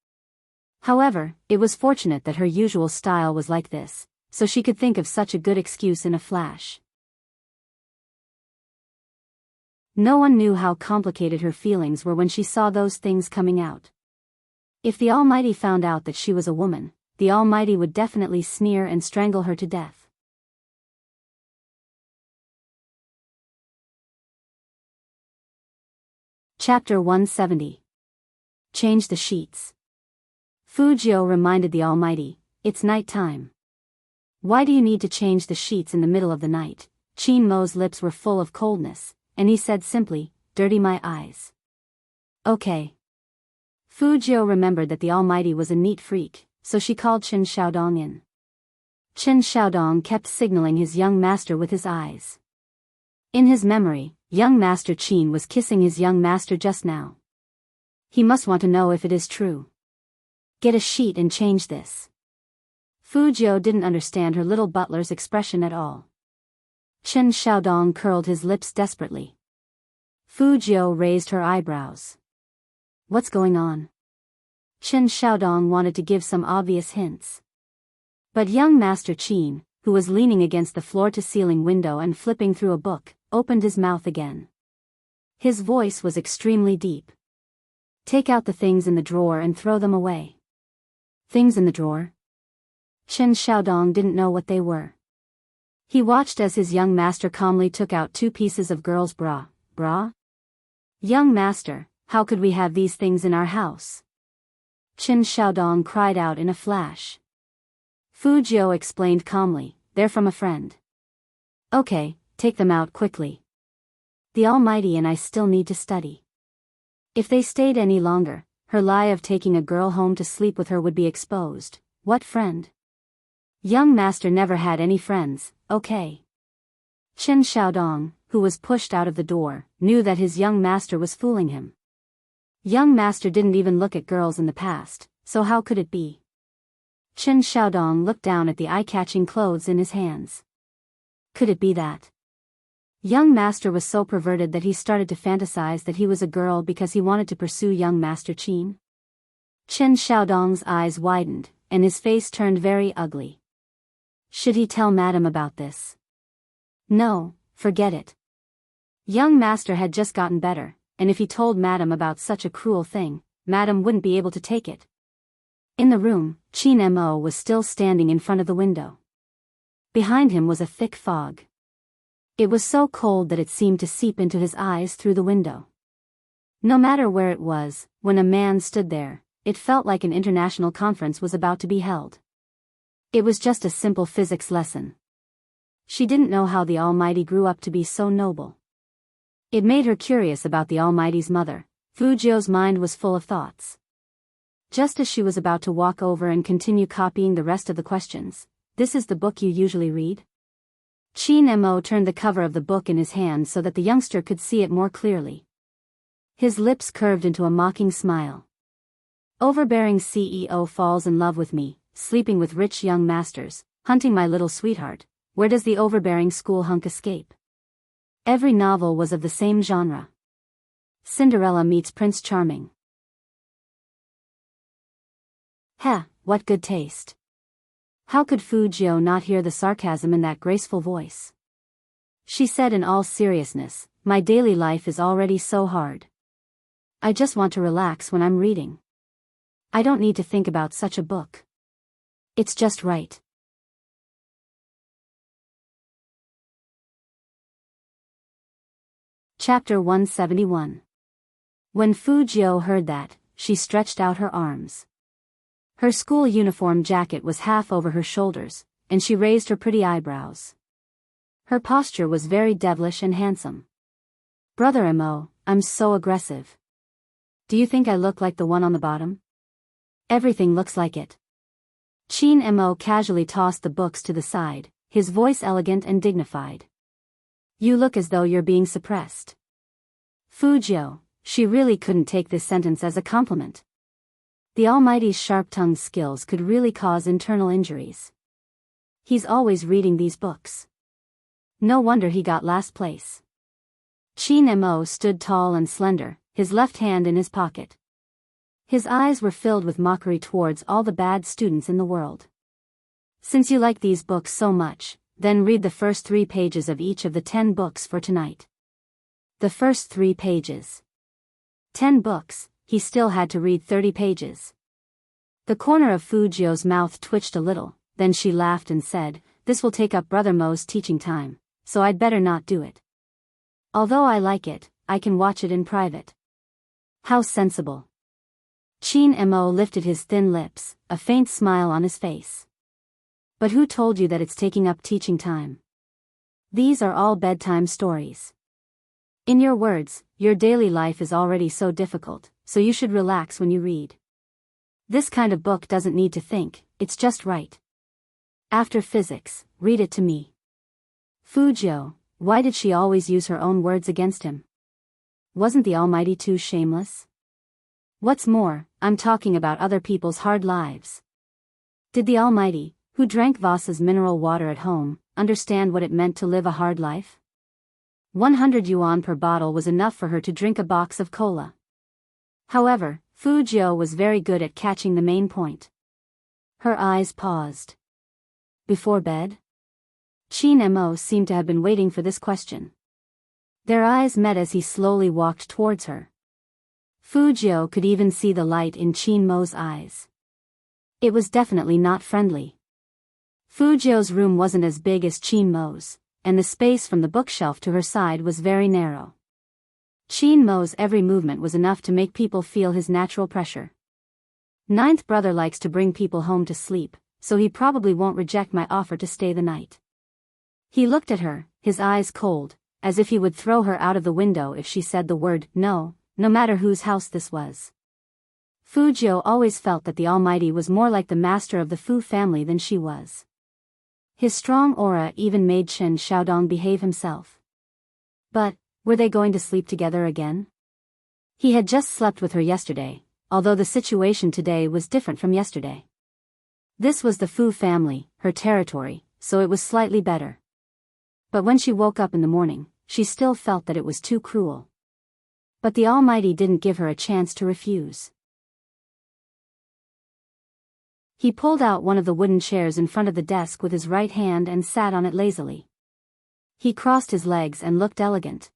However, it was fortunate that her usual style was like this, so she could think of such a good excuse in a flash. No one knew how complicated her feelings were when she saw those things coming out. If the Almighty found out that she was a woman, the Almighty would definitely sneer and strangle her to death. Chapter 170. Change the sheets. Fujio reminded the Almighty, "It's night time. Why do you need to change the sheets in the middle of the night?" Chinmo's lips were full of coldness, and he said simply, "Dirty my eyes." Okay. Fujio remembered that the Almighty was a neat freak, so she called Qin Xiaodong in. Qin Xiaodong kept signaling his young master with his eyes. In his memory, young Master Qin was kissing his young master just now. He must want to know if it is true. Get a sheet and change this. Fujio didn't understand her little butler's expression at all. Qin Xiaodong curled his lips desperately. Fujio raised her eyebrows. What's going on? Qin Xiaodong wanted to give some obvious hints. But young Master Qin, who was leaning against the floor-to-ceiling window and flipping through a book, opened his mouth again. His voice was extremely deep. Take out the things in the drawer and throw them away. Things in the drawer? Qin Xiaodong didn't know what they were. He watched as his young master calmly took out 2 pieces of girl's bra. Bra? Young master, how could we have these things in our house? Qin Xiaodong cried out in a flash. Fujio explained calmly, they're from a friend. Okay, take them out quickly. The Almighty and I still need to study. If they stayed any longer, her lie of taking a girl home to sleep with her would be exposed. What friend? Young master never had any friends, okay. Qin Xiaodong, who was pushed out of the door, knew that his young master was fooling him. Young master didn't even look at girls in the past, so how could it be? Qin Xiaodong looked down at the eye-catching clothes in his hands. Could it be that? Young master was so perverted that he started to fantasize that he was a girl because he wanted to pursue young Master Qin? Qin Xiaodong's eyes widened, and his face turned very ugly. Should he tell Madam about this? No, forget it. Young master had just gotten better, and if he told Madam about such a cruel thing, Madam wouldn't be able to take it. In the room, Qin Mo was still standing in front of the window. Behind him was a thick fog. It was so cold that it seemed to seep into his eyes through the window. No matter where it was, when a man stood there, it felt like an international conference was about to be held. It was just a simple physics lesson. She didn't know how the Almighty grew up to be so noble. It made her curious about the Almighty's mother. Fujio's mind was full of thoughts. Just as she was about to walk over and continue copying the rest of the questions, "This is the book you usually read?" Qin Mo turned the cover of the book in his hand so that the youngster could see it more clearly. His lips curved into a mocking smile. Overbearing CEO falls in love with me, sleeping with rich young masters, hunting my little sweetheart. Where does the overbearing school hunk escape? Every novel was of the same genre. Cinderella meets Prince Charming. Heh, what good taste. How could Fujio not hear the sarcasm in that graceful voice? She said in all seriousness, my daily life is already so hard. I just want to relax when I'm reading. I don't need to think about such a book. It's just right. Chapter 171. When Fujio heard that, she stretched out her arms. Her school uniform jacket was half over her shoulders, and she raised her pretty eyebrows. Her posture was very devilish and handsome. Brother Mo, I'm so aggressive. Do you think I look like the one on the bottom? Everything looks like it. Qin Mo casually tossed the books to the side, his voice elegant and dignified. You look as though you're being suppressed. Fujio, she really couldn't take this sentence as a compliment. The Almighty's sharp-tongued skills could really cause internal injuries. He's always reading these books. No wonder he got last place. Qin Mo stood tall and slender, his left hand in his pocket. His eyes were filled with mockery towards all the bad students in the world. Since you like these books so much, then read the first 3 pages of each of the 10 books for tonight. The first 3 pages. 10 books, he still had to read 30 pages. The corner of Fujio's mouth twitched a little, then she laughed and said, "This will take up Brother Mo's teaching time, so I'd better not do it. Although I like it, I can watch it in private." How sensible. Chin Mo lifted his thin lips, a faint smile on his face. "But who told you that it's taking up teaching time? These are all bedtime stories. In your words, your daily life is already so difficult, so you should relax when you read. This kind of book doesn't need to think, it's just right. After physics, read it to me." Fujio, why did she always use her own words against him? Wasn't the Almighty too shameless? What's more, I'm talking about other people's hard lives. Did the Almighty, who drank Vasa's mineral water at home, understand what it meant to live a hard life? 100 yuan per bottle was enough for her to drink a box of cola. However, Fujio was very good at catching the main point. Her eyes paused. Before bed? Chin Mo seemed to have been waiting for this question. Their eyes met as he slowly walked towards her. Fujio could even see the light in Chin Mo's eyes. It was definitely not friendly. Fujio's room wasn't as big as Chin Mo's, and the space from the bookshelf to her side was very narrow. Chin Mo's every movement was enough to make people feel his natural pressure. "Ninth brother likes to bring people home to sleep, so he probably won't reject my offer to stay the night." He looked at her, his eyes cold, as if he would throw her out of the window if she said the word no, no matter whose house this was. Fujio always felt that the Almighty was more like the master of the Fu family than she was. His strong aura even made Chen Xiaodong behave himself. But, were they going to sleep together again? He had just slept with her yesterday, although the situation today was different from yesterday. This was the Fu family, her territory, so it was slightly better. But when she woke up in the morning, she still felt that it was too cruel. But the Almighty didn't give her a chance to refuse. He pulled out one of the wooden chairs in front of the desk with his right hand and sat on it lazily. He crossed his legs and looked elegant.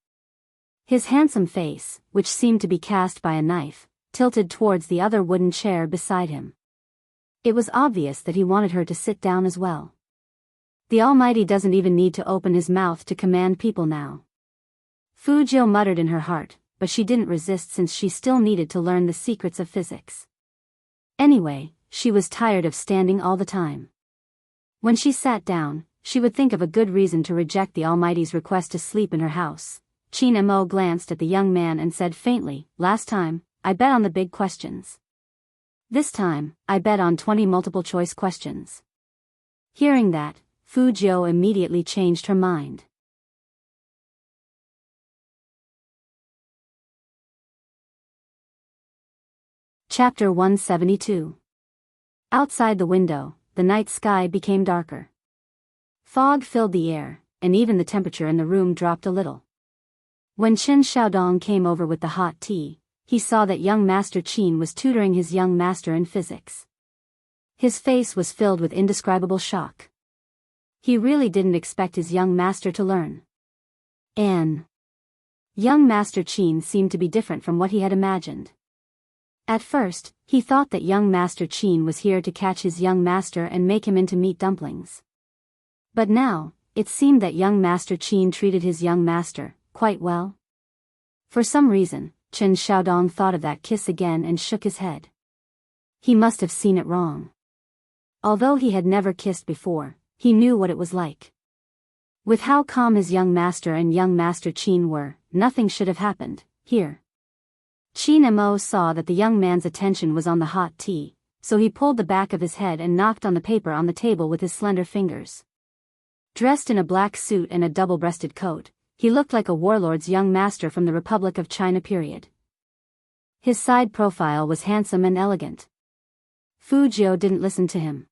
His handsome face, which seemed to be cast by a knife, tilted towards the other wooden chair beside him. It was obvious that he wanted her to sit down as well. The Almighty doesn't even need to open his mouth to command people now. Fujio muttered in her heart, but she didn't resist since she still needed to learn the secrets of physics. Anyway, she was tired of standing all the time. When she sat down, she would think of a good reason to reject the Almighty's request to sleep in her house. Chin Mo glanced at the young man and said faintly, "Last time, I bet on the big questions. This time, I bet on 20 multiple-choice questions." Hearing that, Fujio immediately changed her mind. Chapter 172. Outside the window, the night sky became darker. Fog filled the air, and even the temperature in the room dropped a little. When Chen Xiaodong came over with the hot tea, he saw that young Master Qin was tutoring his young master in physics. His face was filled with indescribable shock. He really didn't expect his young master to learn. And young Master Qin seemed to be different from what he had imagined. At first, he thought that young Master Qin was here to catch his young master and make him into meat dumplings. But now, it seemed that young Master Qin treated his young master quite well. For some reason, Chen Xiaodong thought of that kiss again and shook his head. He must have seen it wrong. Although he had never kissed before, he knew what it was like. With how calm his young master and young Master Qin were, nothing should have happened here. Chin Mo saw that the young man's attention was on the hot tea, so he pulled the back of his head and knocked on the paper on the table with his slender fingers. Dressed in a black suit and a double-breasted coat, he looked like a warlord's young master from the Republic of China period. His side profile was handsome and elegant. Fujio didn't listen to him.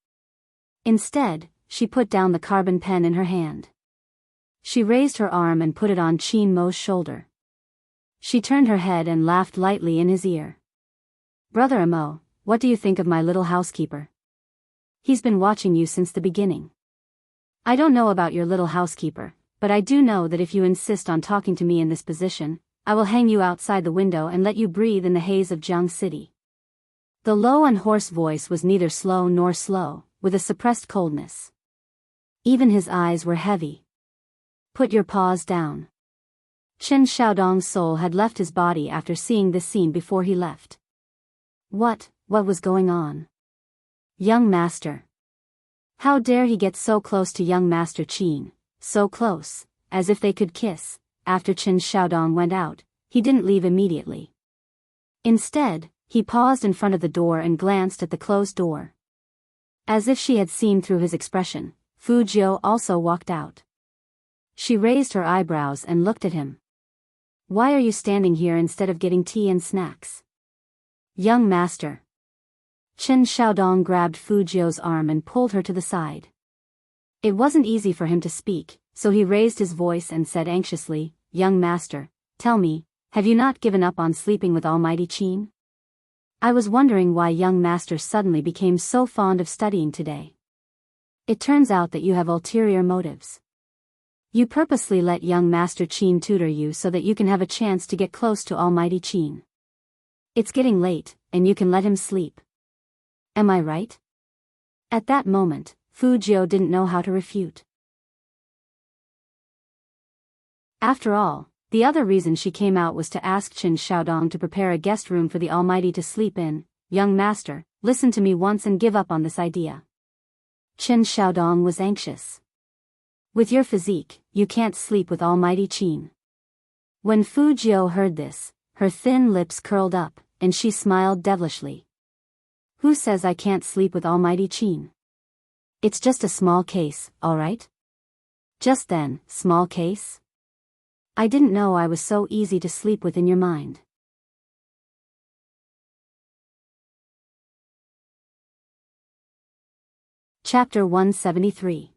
Instead, she put down the carbon pen in her hand. She raised her arm and put it on Chin Mo's shoulder. She turned her head and laughed lightly in his ear. "Brother Mo, what do you think of my little housekeeper? He's been watching you since the beginning. I don't know about your little housekeeper, but I do know that if you insist on talking to me in this position, I will hang you outside the window and let you breathe in the haze of Jiang City. The low and hoarse voice was neither slow nor slow, with a suppressed coldness. Even his eyes were heavy. Put your paws down. Chen Xiaodong's soul had left his body after seeing this scene before he left. What was going on? Young master. How dare he get so close to young master Qin, so close, as if they could kiss. After Chen Xiaodong went out, he didn't leave immediately. Instead, he paused in front of the door and glanced at the closed door. As if she had seen through his expression, Fu Jiu also walked out. She raised her eyebrows and looked at him. Why are you standing here instead of getting tea and snacks? Young master. Chen Xiaodong grabbed Fu Jiu's arm and pulled her to the side. It wasn't easy for him to speak, so he raised his voice and said anxiously, Young master, tell me, have you not given up on sleeping with Almighty Qin? I was wondering why young master suddenly became so fond of studying today. It turns out that you have ulterior motives. You purposely let young master Qin tutor you so that you can have a chance to get close to Almighty Qin. It's getting late, and you can let him sleep. Am I right? At that moment, Fu Jiu didn't know how to refute. After all, the other reason she came out was to ask Chen Xiaodong to prepare a guest room for the Almighty to sleep in. Young master, listen to me once and give up on this idea. Chen Xiaodong was anxious. With your physique, you can't sleep with Almighty Qin. When Fu Jiu heard this, her thin lips curled up, and she smiled devilishly. Who says I can't sleep with Almighty Qin? It's just a small case, all right? Just then, small case? I didn't know I was so easy to sleep with in your mind. Chapter 173.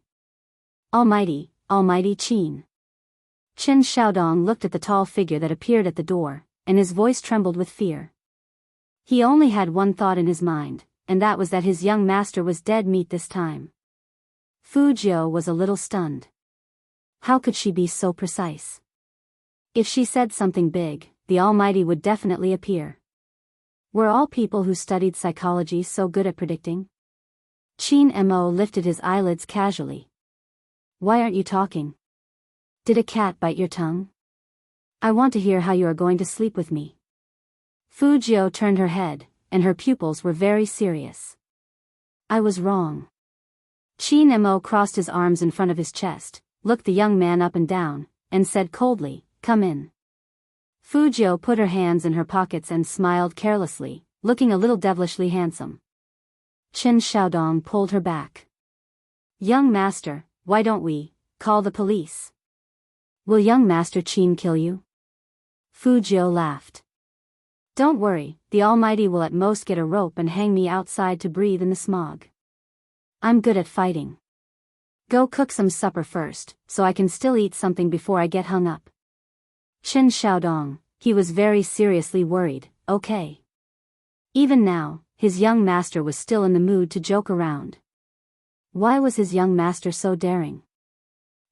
Almighty Qin. Chen Xiaodong looked at the tall figure that appeared at the door, and his voice trembled with fear. He only had one thought in his mind, and that was that his young master was dead meat this time. Fu Jiu was a little stunned. How could she be so precise? If she said something big, the Almighty would definitely appear. Were all people who studied psychology so good at predicting? Qin Mo lifted his eyelids casually. Why aren't you talking? Did a cat bite your tongue? I want to hear how you are going to sleep with me. Fu Jiu turned her head, and her pupils were very serious. I was wrong. Qin Mo crossed his arms in front of his chest, looked the young man up and down, and said coldly, Come in. Fu Jiu put her hands in her pockets and smiled carelessly, looking a little devilishly handsome. Chen Xiaodong pulled her back. Young master, why don't we call the police? Will young master Qin kill you? Fu Jiu laughed. Don't worry, the Almighty will at most get a rope and hang me outside to breathe in the smog. I'm good at fighting. Go cook some supper first, so I can still eat something before I get hung up. Chen Xiaodong, he was very seriously worried, okay. Even now, his young master was still in the mood to joke around. Why was his young master so daring?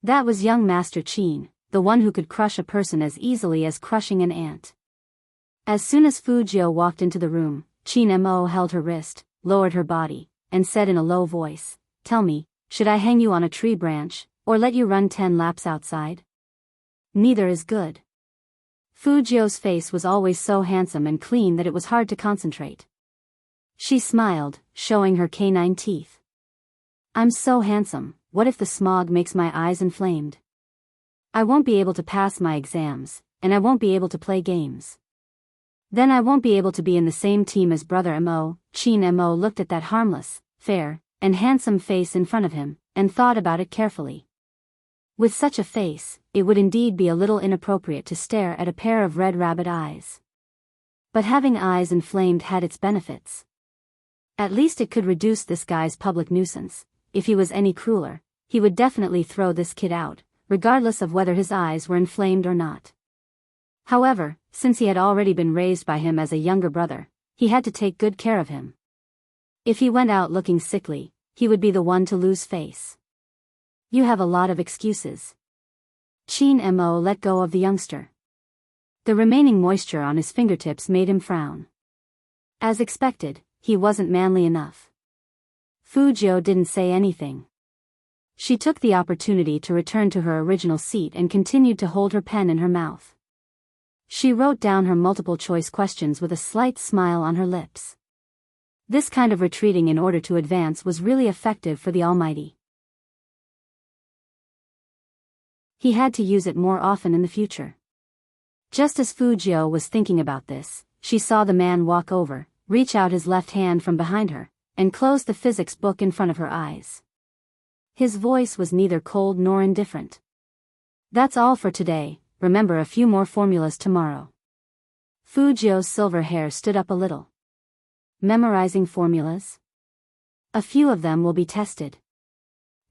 That was young master Qin, the one who could crush a person as easily as crushing an ant. As soon as Fu Jiu walked into the room, Qin Mo held her wrist, lowered her body, and said in a low voice, Tell me, should I hang you on a tree branch, or let you run 10 laps outside? Neither is good. Fu Jiu's face was always so handsome and clean that it was hard to concentrate. She smiled, showing her canine teeth. I'm so handsome, what if the smog makes my eyes inflamed? I won't be able to pass my exams, and I won't be able to play games. Then I won't be able to be in the same team as brother Mo. Qin Mo looked at that harmless, fair, and handsome face in front of him, and thought about it carefully. With such a face, it would indeed be a little inappropriate to stare at a pair of red rabbit eyes. But having eyes inflamed had its benefits. At least it could reduce this guy's public nuisance. If he was any crueler, he would definitely throw this kid out, regardless of whether his eyes were inflamed or not. However, since he had already been raised by him as a younger brother, he had to take good care of him. If he went out looking sickly, he would be the one to lose face. You have a lot of excuses. Qin Mo let go of the youngster. The remaining moisture on his fingertips made him frown. As expected, he wasn't manly enough. Fu Jiu didn't say anything. She took the opportunity to return to her original seat and continued to hold her pen in her mouth. She wrote down her multiple-choice questions with a slight smile on her lips. This kind of retreating in order to advance was really effective for the Almighty. He had to use it more often in the future. Just as Fu Jiu was thinking about this, she saw the man walk over, reach out his left hand from behind her, and close the physics book in front of her eyes. His voice was neither cold nor indifferent. That's all for today, remember a few more formulas tomorrow. Fu Jiu's silver hair stood up a little. Memorizing formulas? A few of them will be tested.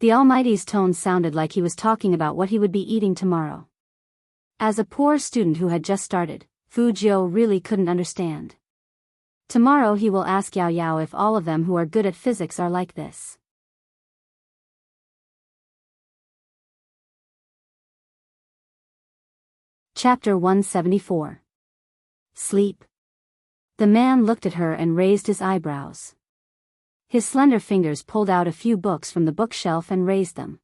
The Almighty's tone sounded like he was talking about what he would be eating tomorrow. As a poor student who had just started, Fu Jiu really couldn't understand. Tomorrow he will ask Yao Yao if all of them who are good at physics are like this. Chapter 174. Sleep. The man looked at her and raised his eyebrows. His slender fingers pulled out a few books from the bookshelf and raised them.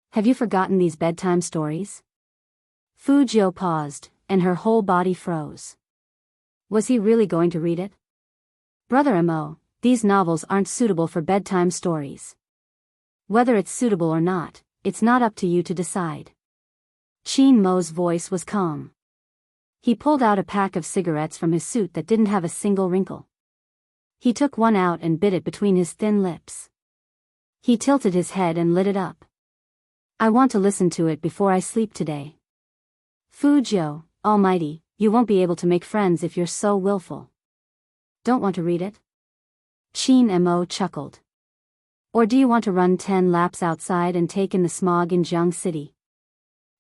Have you forgotten these bedtime stories? Fu Jiu paused, and her whole body froze. Was he really going to read it? Brother Mo, these novels aren't suitable for bedtime stories. Whether it's suitable or not, it's not up to you to decide. Qin Mo's voice was calm. He pulled out a pack of cigarettes from his suit that didn't have a single wrinkle. He took one out and bit it between his thin lips. He tilted his head and lit it up. I want to listen to it before I sleep today. Fu Jiu, Almighty, you won't be able to make friends if you're so willful. Don't want to read it? Qin Mo chuckled. Or do you want to run 10 laps outside and take in the smog in Jiang City?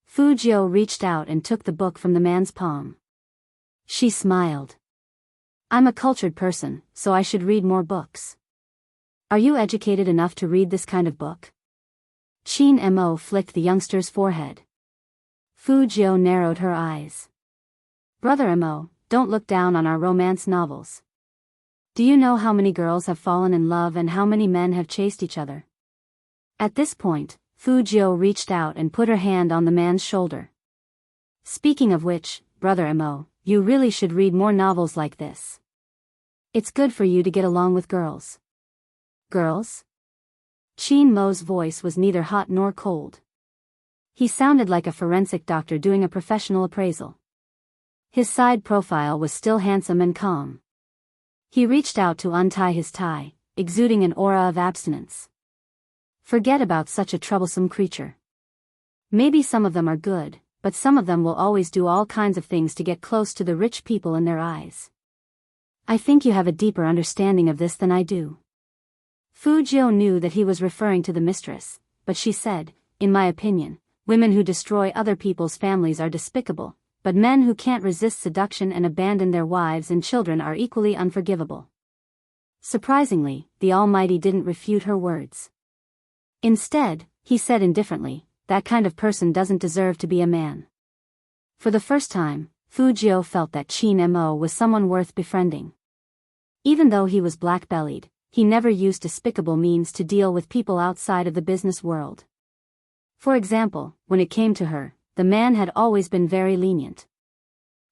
Fu Jiu reached out and took the book from the man's palm. She smiled. I'm a cultured person, so I should read more books. Are you educated enough to read this kind of book? Qin Mo flicked the youngster's forehead. Fu Jiu narrowed her eyes. Brother Mo, don't look down on our romance novels. Do you know how many girls have fallen in love and how many men have chased each other? At this point, Fu Jiu reached out and put her hand on the man's shoulder. Speaking of which, Brother Mo, you really should read more novels like this. It's good for you to get along with girls. Girls? Qin Mo's voice was neither hot nor cold. He sounded like a forensic doctor doing a professional appraisal. His side profile was still handsome and calm. He reached out to untie his tie, exuding an aura of abstinence. Forget about such a troublesome creature. Maybe some of them are good, but some of them will always do all kinds of things to get close to the rich people in their eyes. I think you have a deeper understanding of this than I do. Fu Jiu knew that he was referring to the mistress, but she said, in my opinion, women who destroy other people's families are despicable, but men who can't resist seduction and abandon their wives and children are equally unforgivable. Surprisingly, the Almighty didn't refute her words. Instead, he said indifferently, that kind of person doesn't deserve to be a man. For the first time, Fu Jiu felt that Qin Mo was someone worth befriending. Even though he was black-bellied, he never used despicable means to deal with people outside of the business world. For example, when it came to her, the man had always been very lenient.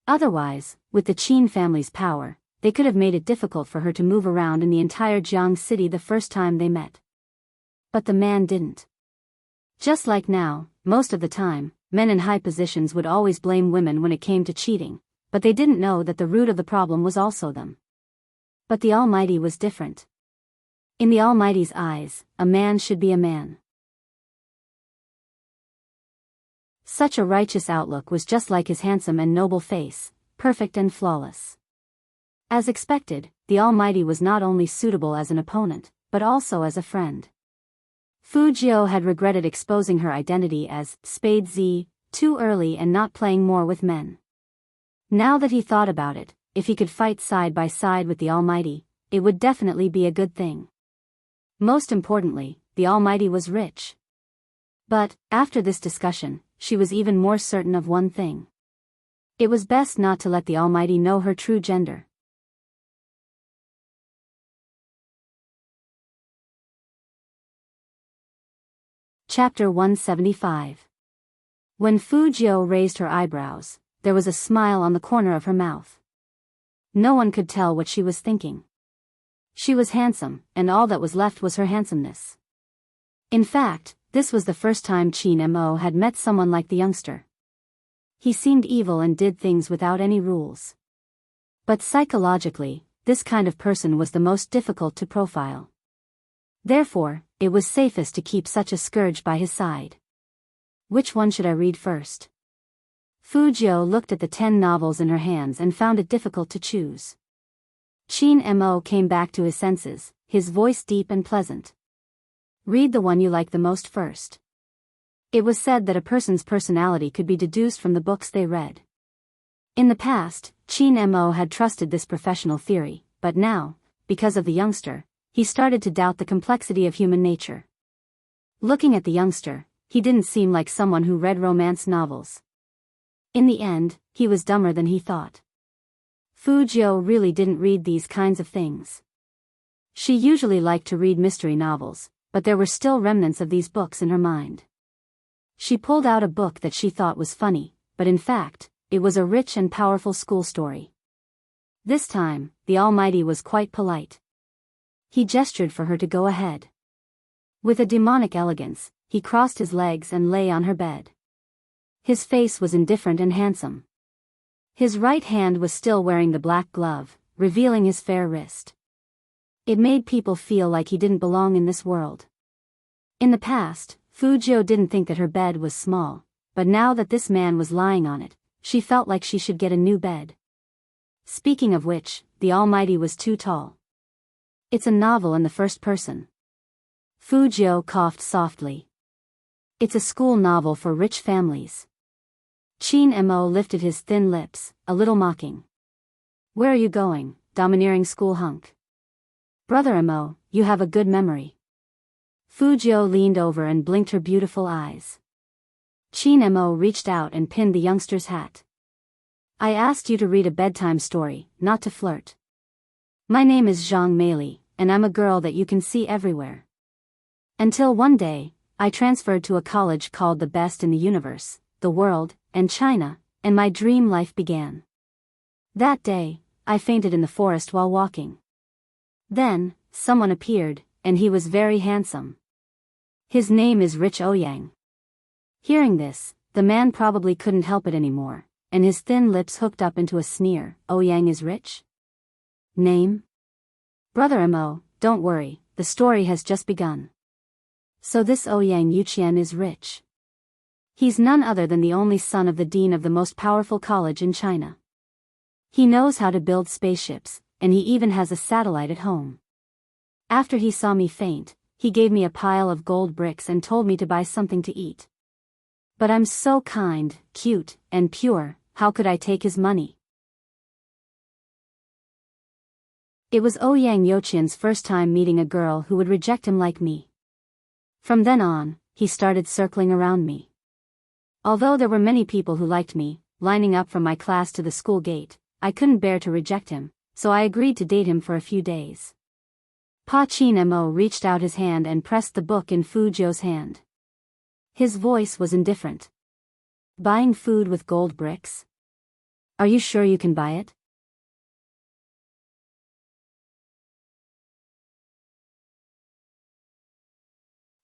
Otherwise, with the Qin family's power, they could have made it difficult for her to move around in the entire Jiang City the first time they met. But the man didn't. Just like now, most of the time, men in high positions would always blame women when it came to cheating, but they didn't know that the root of the problem was also them. But the Almighty was different. In the Almighty's eyes, a man should be a man. Such a righteous outlook was just like his handsome and noble face, perfect and flawless. As expected, the Almighty was not only suitable as an opponent, but also as a friend. Fu Jiu had regretted exposing her identity as Spade Z too early and not playing more with men. Now that he thought about it, if he could fight side by side with the Almighty, it would definitely be a good thing. Most importantly, the Almighty was rich. But, after this discussion, she was even more certain of one thing. It was best not to let the Almighty know her true gender. Chapter 175. When Fu Jiu raised her eyebrows, there was a smile on the corner of her mouth. No one could tell what she was thinking. She was handsome, and all that was left was her handsomeness. In fact, this was the first time Qin Mo had met someone like the youngster. He seemed evil and did things without any rules. But psychologically, this kind of person was the most difficult to profile. Therefore, it was safest to keep such a scourge by his side. Which one should I read first? Fu Jiu looked at the 10 novels in her hands and found it difficult to choose. Qin Mo came back to his senses, his voice deep and pleasant. Read the one you like the most first. It was said that a person's personality could be deduced from the books they read. In the past, Qin Mo had trusted this professional theory, but now, because of the youngster, he started to doubt the complexity of human nature. Looking at the youngster, he didn't seem like someone who read romance novels. In the end, he was dumber than he thought. Fu Jiu really didn't read these kinds of things. She usually liked to read mystery novels, but there were still remnants of these books in her mind. She pulled out a book that she thought was funny, but in fact, it was a rich and powerful school story. This time, the Almighty was quite polite. He gestured for her to go ahead. With a demonic elegance, he crossed his legs and lay on her bed. His face was indifferent and handsome. His right hand was still wearing the black glove, revealing his fair wrist. It made people feel like he didn't belong in this world. In the past, Fu Jiu didn't think that her bed was small, but now that this man was lying on it, she felt like she should get a new bed. Speaking of which, the Almighty was too tall. It's a novel in the first person. Fu Jiu coughed softly. It's a school novel for rich families. Qin Mo lifted his thin lips, a little mocking. Where are you going, domineering school hunk? Brother Mo, you have a good memory. Fu Jiu leaned over and blinked her beautiful eyes. Qin Mo reached out and pinned the youngster's hat. I asked you to read a bedtime story, not to flirt. My name is Zhang Meili, and I'm a girl that you can see everywhere. Until one day, I transferred to a college called the best in the universe, the world, and China, and my dream life began. That day, I fainted in the forest while walking. Then, someone appeared, and he was very handsome. His name is Rich Ouyang. Hearing this, the man probably couldn't help it anymore, and his thin lips hooked up into a sneer. Ouyang is rich? Name? Brother Mo, don't worry, the story has just begun. So this Ouyang Yuqian is rich. He's none other than the only son of the dean of the most powerful college in China. He knows how to build spaceships, and he even has a satellite at home. After he saw me faint, he gave me a pile of gold bricks and told me to buy something to eat. But I'm so kind, cute, and pure, how could I take his money? It was Ouyang Yuqian's first time meeting a girl who would reject him like me. From then on, he started circling around me. Although there were many people who liked me, lining up from my class to the school gate, I couldn't bear to reject him, so I agreed to date him for a few days. Pa Qin Mo reached out his hand and pressed the book in Fu Jiu's hand. His voice was indifferent. Buying food with gold bricks? Are you sure you can buy it?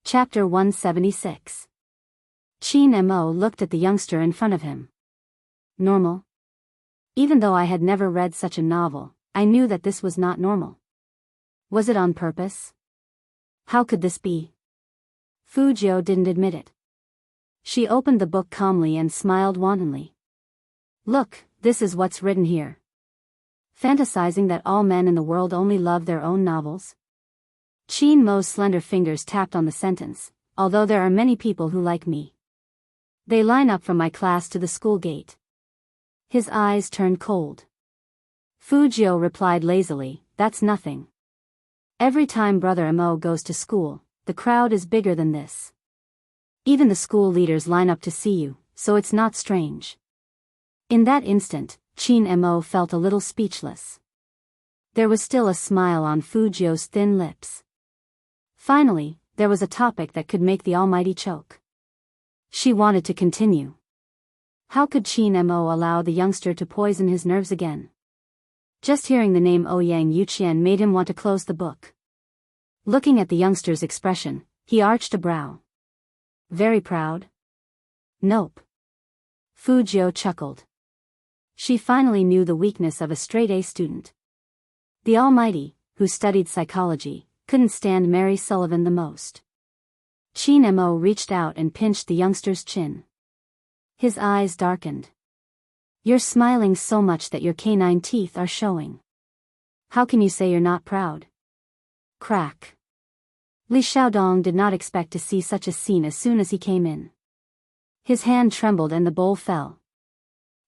Chapter 176. Qin Mo looked at the youngster in front of him. Normal? Even though I had never read such a novel, I knew that this was not normal. Was it on purpose? How could this be? Fu Jiu didn't admit it. She opened the book calmly and smiled wantonly. Look, this is what's written here. Fantasizing that all men in the world only love their own novels? Qin Mo's slender fingers tapped on the sentence, although there are many people who like me. They line up from my class to the school gate. His eyes turned cold. Fu Jiu replied lazily, that's nothing. Every time Brother Mo goes to school, the crowd is bigger than this. Even the school leaders line up to see you, so it's not strange. In that instant, Chin Mo felt a little speechless. There was still a smile on Fujio's thin lips. Finally, there was a topic that could make the Almighty choke. She wanted to continue. How could Chin Mo allow the youngster to poison his nerves again? Just hearing the name Ouyang Yuqian made him want to close the book. Looking at the youngster's expression, he arched a brow. Very proud? Nope. Fujio chuckled. She finally knew the weakness of a straight-A student. The Almighty, who studied psychology, couldn't stand Mary Sullivan the most. Chin Mo reached out and pinched the youngster's chin. His eyes darkened. You're smiling so much that your canine teeth are showing. How can you say you're not proud? Crack. Li Xiaodong did not expect to see such a scene as soon as he came in. His hand trembled and the bowl fell.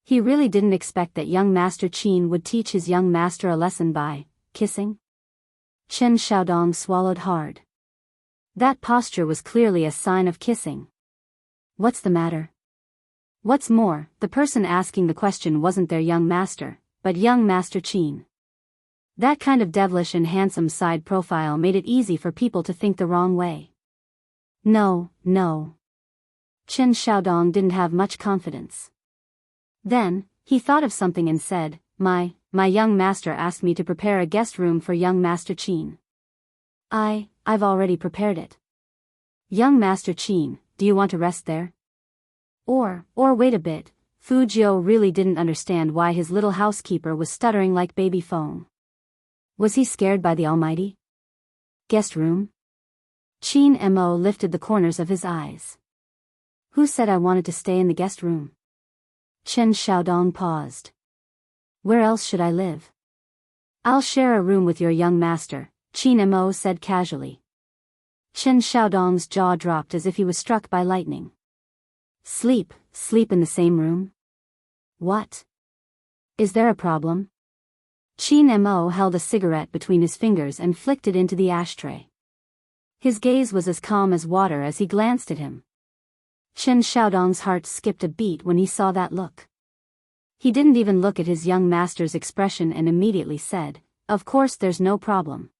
He really didn't expect that young Master Qin would teach his young master a lesson by kissing. Chen Xiaodong swallowed hard. That posture was clearly a sign of kissing. What's the matter? What's more, the person asking the question wasn't their young master, but young Master Qin. That kind of devilish and handsome side profile made it easy for people to think the wrong way. No. Chen Xiaodong didn't have much confidence. Then, he thought of something and said, My young master asked me to prepare a guest room for young Master Qin. I've already prepared it. Young Master Qin, do you want to rest there? Or wait a bit, Fujio really didn't understand why his little housekeeper was stuttering like baby foam. Was he scared by the Almighty? Guest room? Chin Mo lifted the corners of his eyes. Who said I wanted to stay in the guest room? Chen Xiaodong paused. Where else should I live? I'll share a room with your young master, Chin Mo said casually. Chen Xiaodong's jaw dropped as if he was struck by lightning. Sleep in the same room? What? Is there a problem? Chin Mo held a cigarette between his fingers and flicked it into the ashtray. His gaze was as calm as water as he glanced at him. Chen Xiaodong's heart skipped a beat when he saw that look. He didn't even look at his young master's expression and immediately said, Of course there's no problem.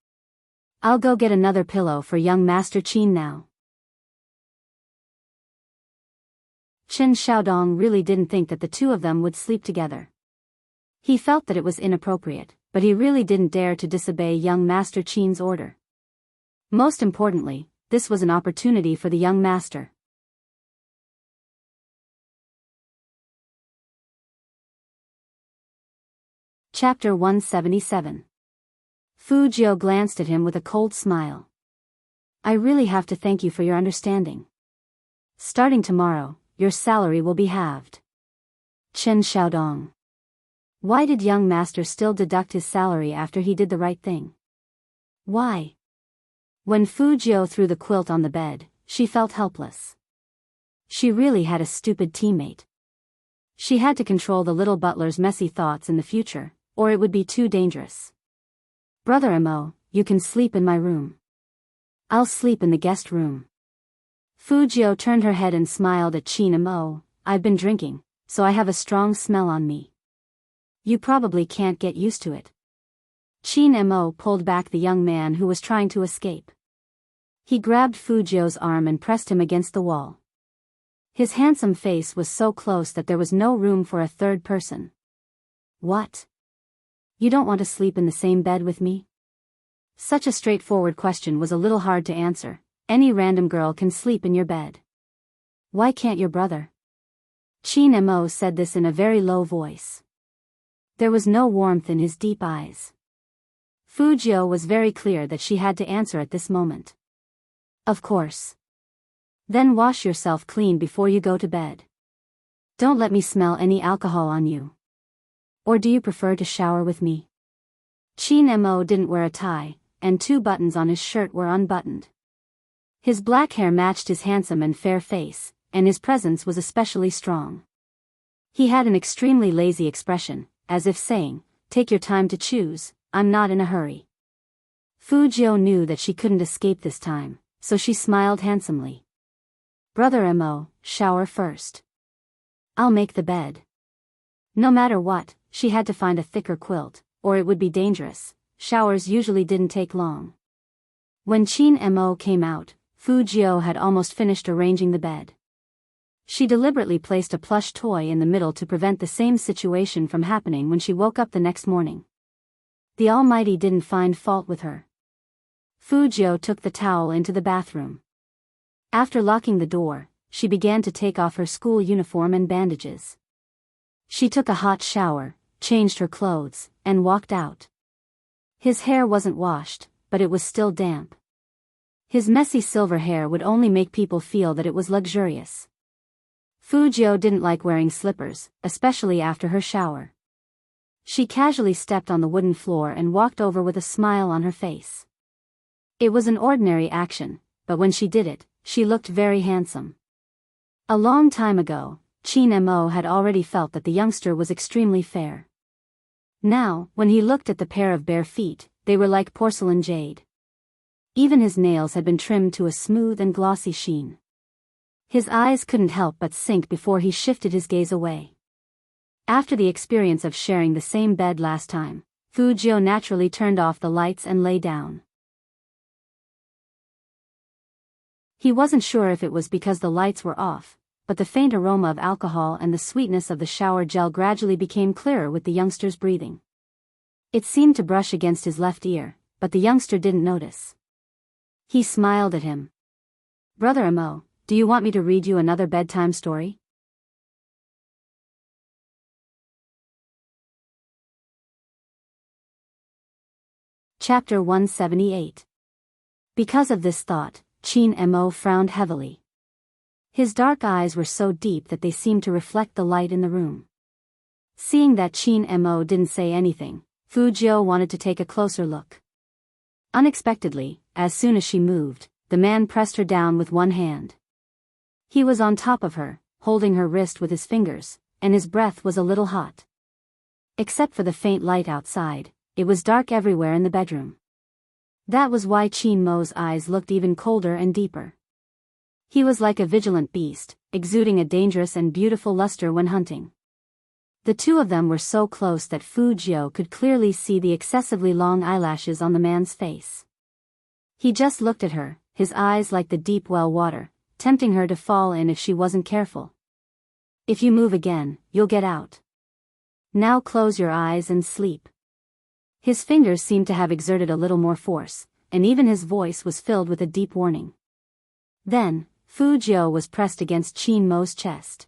I'll go get another pillow for young Master Qin now. Chen Xiaodong really didn't think that the two of them would sleep together. He felt that it was inappropriate, but he really didn't dare to disobey young Master Qin's order. Most importantly, this was an opportunity for the young master. Chapter 177. Fujio glanced at him with a cold smile. I really have to thank you for your understanding. Starting tomorrow, your salary will be halved. Chen Xiaodong. Why did young master still deduct his salary after he did the right thing? Why? When Fujio threw the quilt on the bed, she felt helpless. She really had a stupid teammate. She had to control the little butler's messy thoughts in the future, or it would be too dangerous. Brother Mo, you can sleep in my room. I'll sleep in the guest room. Fujio turned her head and smiled at Chin Mo. I've been drinking, so I have a strong smell on me. You probably can't get used to it. Chin Mo pulled back the young man who was trying to escape. He grabbed Fujio's arm and pressed him against the wall. His handsome face was so close that there was no room for a third person. What? You don't want to sleep in the same bed with me? Such a straightforward question was a little hard to answer. Any random girl can sleep in your bed. Why can't your brother? Chin Mo said this in a very low voice. There was no warmth in his deep eyes. Fujio was very clear that she had to answer at this moment. Of course. Then wash yourself clean before you go to bed. Don't let me smell any alcohol on you. Or do you prefer to shower with me? Chin Mo didn't wear a tie, and 2 buttons on his shirt were unbuttoned. His black hair matched his handsome and fair face, and his presence was especially strong. He had an extremely lazy expression, as if saying, Take your time to choose, I'm not in a hurry. Fujio knew that she couldn't escape this time, so she smiled handsomely. Brother Mo, shower first. I'll make the bed. No matter what, she had to find a thicker quilt, or it would be dangerous. Showers usually didn't take long. When Chin Mo came out, Fu Jiao had almost finished arranging the bed. She deliberately placed a plush toy in the middle to prevent the same situation from happening when she woke up the next morning. The Almighty didn't find fault with her. Fu Jiao took the towel into the bathroom. After locking the door, she began to take off her school uniform and bandages. She took a hot shower, changed her clothes, and walked out. His hair wasn't washed, but it was still damp. His messy silver hair would only make people feel that it was luxurious. Fu Jiao didn't like wearing slippers, especially after her shower. She casually stepped on the wooden floor and walked over with a smile on her face. It was an ordinary action, but when she did it, she looked very handsome. A long time ago, Chin Mo had already felt that the youngster was extremely fair. Now, when he looked at the pair of bare feet, they were like porcelain jade. Even his nails had been trimmed to a smooth and glossy sheen. His eyes couldn't help but sink before he shifted his gaze away. After the experience of sharing the same bed last time, Fu Jiao naturally turned off the lights and lay down. He wasn't sure if it was because the lights were off, but the faint aroma of alcohol and the sweetness of the shower gel gradually became clearer with the youngster's breathing. It seemed to brush against his left ear, but the youngster didn't notice. He smiled at him. "Brother Mo, do you want me to read you another bedtime story?" Chapter 178. Because of this thought, Chin Mo frowned heavily. His dark eyes were so deep that they seemed to reflect the light in the room. Seeing that Chin Mo didn't say anything, Fu Jiao wanted to take a closer look. Unexpectedly, as soon as she moved, the man pressed her down with one hand. He was on top of her, holding her wrist with his fingers, and his breath was a little hot. Except for the faint light outside, it was dark everywhere in the bedroom. That was why Chin Mo's eyes looked even colder and deeper. He was like a vigilant beast, exuding a dangerous and beautiful luster when hunting. The two of them were so close that Fu Jiao could clearly see the excessively long eyelashes on the man's face. He just looked at her, his eyes like the deep well water, tempting her to fall in if she wasn't careful. "If you move again, you'll get out. Now close your eyes and sleep." His fingers seemed to have exerted a little more force, and even his voice was filled with a deep warning. Then, Fu Jiao was pressed against Chin Mo's chest.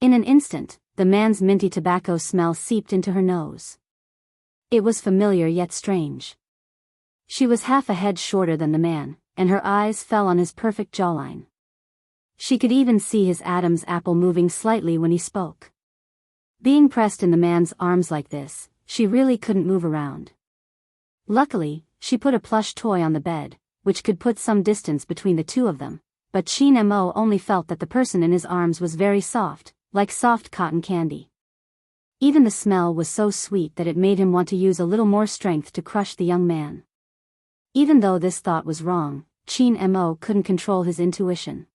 In an instant, the man's minty tobacco smell seeped into her nose. It was familiar yet strange. She was half a head shorter than the man, and her eyes fell on his perfect jawline. She could even see his Adam's apple moving slightly when he spoke. Being pressed in the man's arms like this, she really couldn't move around. Luckily, she put a plush toy on the bed, which could put some distance between the two of them, but Chin Mo only felt that the person in his arms was very soft, like soft cotton candy. Even the smell was so sweet that it made him want to use a little more strength to crush the young man. Even though this thought was wrong, Chin Mo couldn't control his intuition.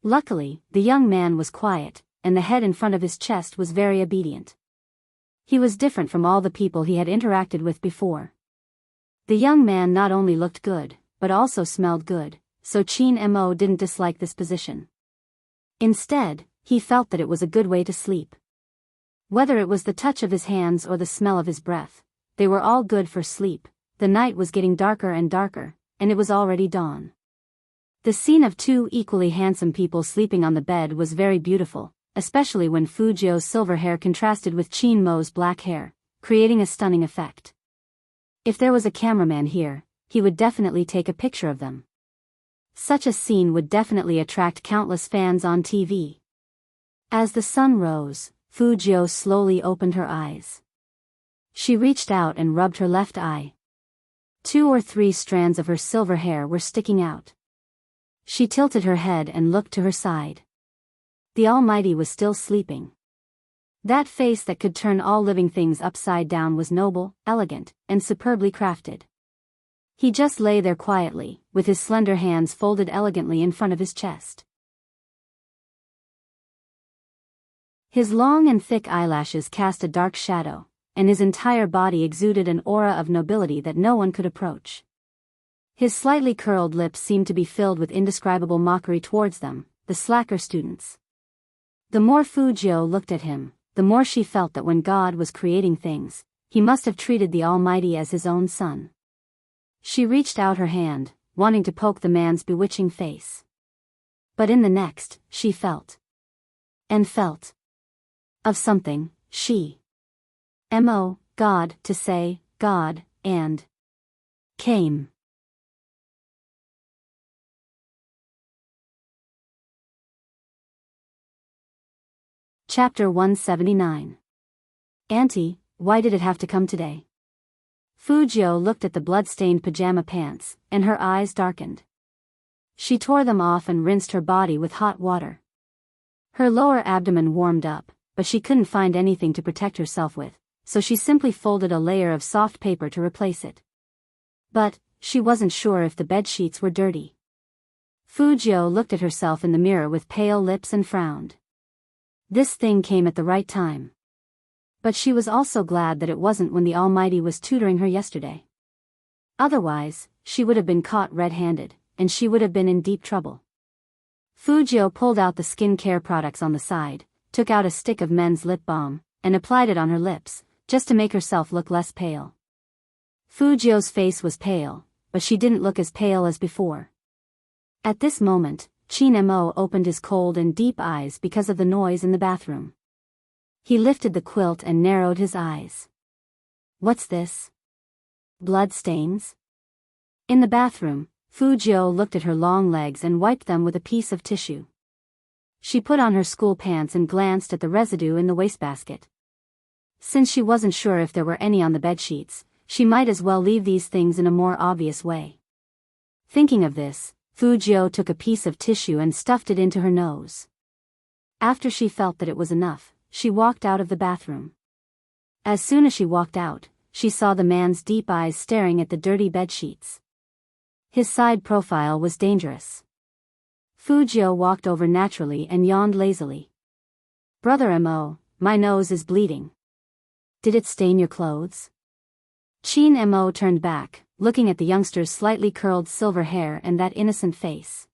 Luckily, the young man was quiet, and the head in front of his chest was very obedient. He was different from all the people he had interacted with before. The young man not only looked good, but also smelled good, so Chin Mo didn't dislike this position. Instead, he felt that it was a good way to sleep. Whether it was the touch of his hands or the smell of his breath, they were all good for sleep. The night was getting darker and darker, and it was already dawn. The scene of two equally handsome people sleeping on the bed was very beautiful, especially when Fu Jiao's silver hair contrasted with Chin Mo's black hair, creating a stunning effect. If there was a cameraman here, he would definitely take a picture of them. Such a scene would definitely attract countless fans on TV. As the sun rose, Fu Jiao slowly opened her eyes. She reached out and rubbed her left eye. 2 or 3 strands of her silver hair were sticking out. She tilted her head and looked to her side. The Almighty was still sleeping. That face that could turn all living things upside down was noble, elegant, and superbly crafted. He just lay there quietly, with his slender hands folded elegantly in front of his chest. His long and thick eyelashes cast a dark shadow, and his entire body exuded an aura of nobility that no one could approach. His slightly curled lips seemed to be filled with indescribable mockery towards them, the slacker students. The more Fujio looked at him, the more she felt that when God was creating things, he must have treated the Almighty as his own son. She reached out her hand, wanting to poke the man's bewitching face. But in the next, she felt. And felt. Of something, she. God, to say, God, and. Came. Chapter 179. Auntie, why did it have to come today? Fujio looked at the blood-stained pajama pants, and her eyes darkened. She tore them off and rinsed her body with hot water. Her lower abdomen warmed up, but she couldn't find anything to protect herself with, so she simply folded a layer of soft paper to replace it. But, she wasn't sure if the bedsheets were dirty. Fujio looked at herself in the mirror with pale lips and frowned. This thing came at the right time. But she was also glad that it wasn't when the Almighty was tutoring her yesterday. Otherwise, she would have been caught red-handed, and she would have been in deep trouble. Fujio pulled out the skincare products on the side, took out a stick of men's lip balm, and applied it on her lips, just to make herself look less pale. Fujio's face was pale, but she didn't look as pale as before. At this moment, Chin-mo opened his cold and deep eyes because of the noise in the bathroom. He lifted the quilt and narrowed his eyes. What's this? Blood stains? In the bathroom, Fujio looked at her long legs and wiped them with a piece of tissue. She put on her school pants and glanced at the residue in the wastebasket. Since she wasn't sure if there were any on the bedsheets, she might as well leave these things in a more obvious way. Thinking of this, Fujio took a piece of tissue and stuffed it into her nose. After she felt that it was enough, she walked out of the bathroom. As soon as she walked out, she saw the man's deep eyes staring at the dirty bedsheets. His side profile was dangerous. Fujio walked over naturally and yawned lazily. Brother Mo, my nose is bleeding. Did it stain your clothes? Chin-mo turned back, looking at the youngster's slightly curled silver hair and that innocent face.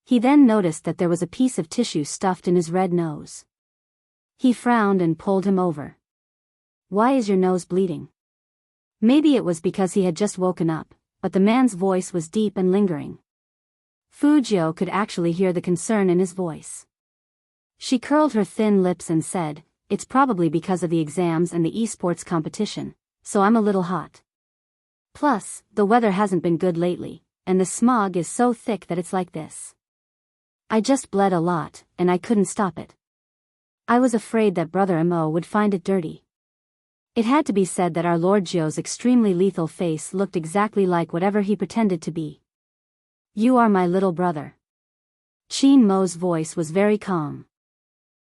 He then noticed that there was a piece of tissue stuffed in his red nose. He frowned and pulled him over. Why is your nose bleeding? Maybe it was because he had just woken up, but the man's voice was deep and lingering. Fujio could actually hear the concern in his voice. She curled her thin lips and said, "It's probably because of the exams and the esports competition, so I'm a little hot. Plus, the weather hasn't been good lately, and the smog is so thick that it's like this. I just bled a lot, and I couldn't stop it. I was afraid that Brother Mo would find it dirty." It had to be said that our Lord Joe's extremely lethal face looked exactly like whatever he pretended to be. "You are my little brother." Chin-mo's voice was very calm.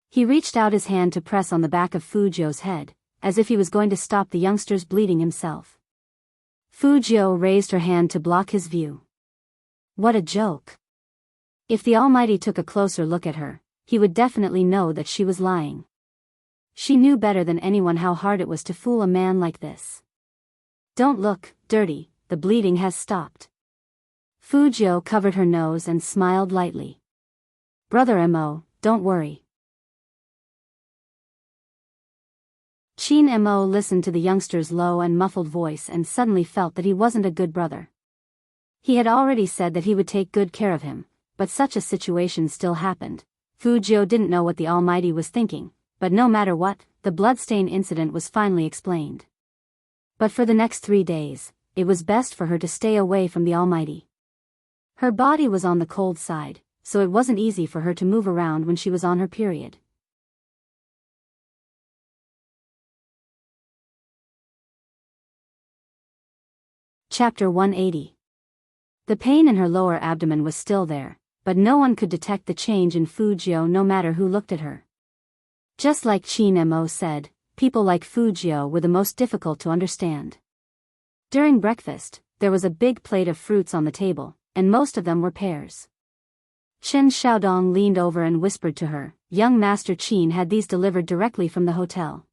He reached out his hand to press on the back of Fujio's head, as if he was going to stop the youngster's bleeding himself. Fujio raised her hand to block his view. What a joke. If the Almighty took a closer look at her, he would definitely know that she was lying. She knew better than anyone how hard it was to fool a man like this. "Don't look dirty, the bleeding has stopped." Fujio covered her nose and smiled lightly. "Brother Mo, don't worry." Chin-mo listened to the youngster's low and muffled voice and suddenly felt that he wasn't a good brother. He had already said that he would take good care of him, but such a situation still happened. Fujio didn't know what the Almighty was thinking, but no matter what, the bloodstain incident was finally explained. But for the next 3 days, it was best for her to stay away from the Almighty. Her body was on the cold side, so it wasn't easy for her to move around when she was on her period. Chapter 180. The pain in her lower abdomen was still there, but no one could detect the change in Fujio no matter who looked at her. Just like Chin-mo said, people like Fujio were the most difficult to understand. During breakfast, there was a big plate of fruits on the table, and most of them were pears. Chen Xiaodong leaned over and whispered to her, young Master Chin had these delivered directly from the hotel.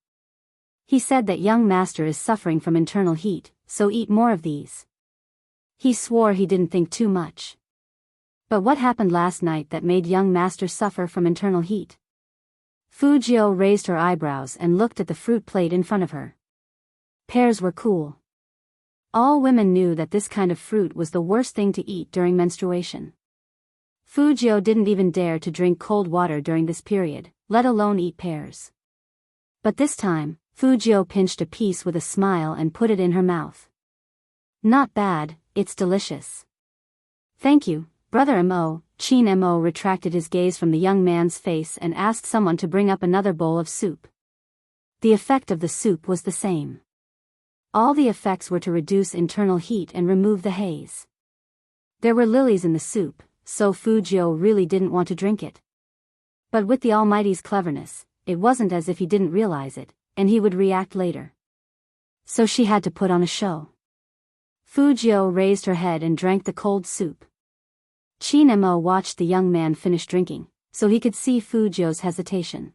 He said that young master is suffering from internal heat, so eat more of these. He swore he didn't think too much. But what happened last night that made young master suffer from internal heat? Fujio raised her eyebrows and looked at the fruit plate in front of her. Pears were cool. All women knew that this kind of fruit was the worst thing to eat during menstruation. Fujio didn't even dare to drink cold water during this period, let alone eat pears. But this time, Fujio pinched a piece with a smile and put it in her mouth. Not bad, it's delicious. Thank you, Brother Mo. Chin Mo retracted his gaze from the young man's face and asked someone to bring up another bowl of soup. The effect of the soup was the same. All the effects were to reduce internal heat and remove the haze. There were lilies in the soup, so Fujio really didn't want to drink it. But with the Almighty's cleverness, it wasn't as if he didn't realize it, and he would react later. So she had to put on a show. Fujio raised her head and drank the cold soup. Chin Mo watched the young man finish drinking, so he could see Fujio's hesitation.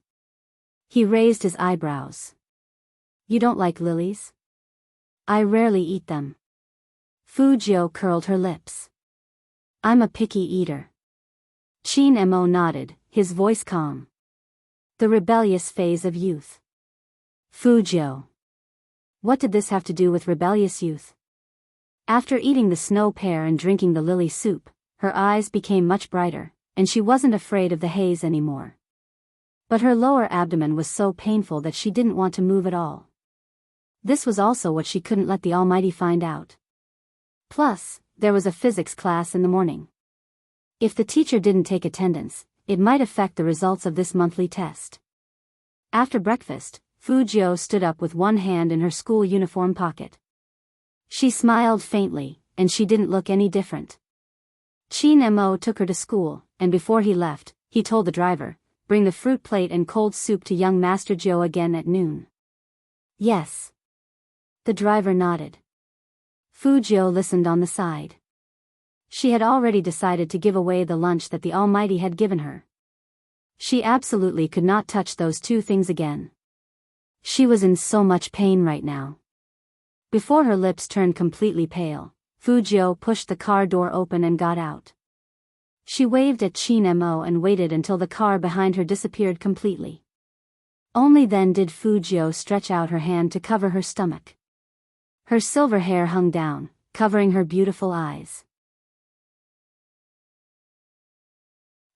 He raised his eyebrows. You don't like lilies? I rarely eat them. Fujio curled her lips. I'm a picky eater. Chin Mo nodded, his voice calm. The rebellious phase of youth. Fujio. What did this have to do with rebellious youth? After eating the snow pear and drinking the lily soup, her eyes became much brighter, and she wasn't afraid of the haze anymore. But her lower abdomen was so painful that she didn't want to move at all. This was also what she couldn't let the Almighty find out. Plus, there was a physics class in the morning. If the teacher didn't take attendance, it might affect the results of this monthly test. After breakfast, Fujio stood up with one hand in her school uniform pocket. She smiled faintly, and she didn't look any different. Chin Mo took her to school, and before he left, he told the driver, bring the fruit plate and cold soup to young Master Joe again at noon. Yes. The driver nodded. Fujio listened on the side. She had already decided to give away the lunch that the Almighty had given her. She absolutely could not touch those two things again. She was in so much pain right now. Before her lips turned completely pale, Fujio pushed the car door open and got out. She waved at Chin Mo and waited until the car behind her disappeared completely. Only then did Fujio stretch out her hand to cover her stomach. Her silver hair hung down, covering her beautiful eyes.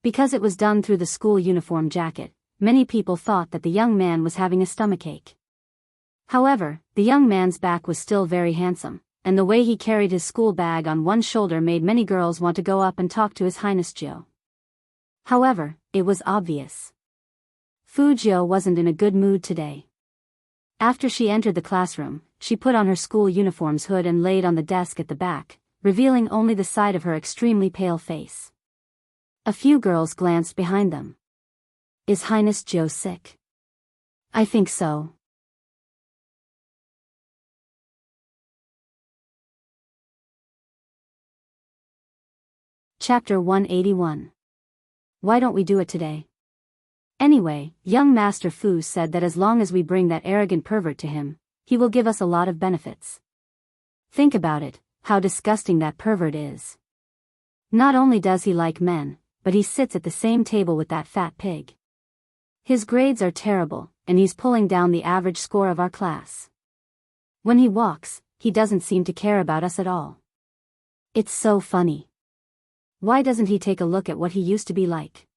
Because it was done through the school uniform jacket, many people thought that the young man was having a stomachache. However, the young man's back was still very handsome, and the way he carried his school bag on one shoulder made many girls want to go up and talk to His Highness Joe. However, it was obvious. Fujio wasn't in a good mood today. After she entered the classroom, she put on her school uniform's hood and laid on the desk at the back, revealing only the side of her extremely pale face. A few girls glanced behind them. Is Highness Joe sick? I think so. Chapter 181. Why don't we do it today? Anyway, young Master Fu said that as long as we bring that arrogant pervert to him, he will give us a lot of benefits. Think about it, how disgusting that pervert is. Not only does he like men, but he sits at the same table with that fat pig. His grades are terrible, and he's pulling down the average score of our class. When he walks, he doesn't seem to care about us at all. It's so funny. Why doesn't he take a look at what he used to be like?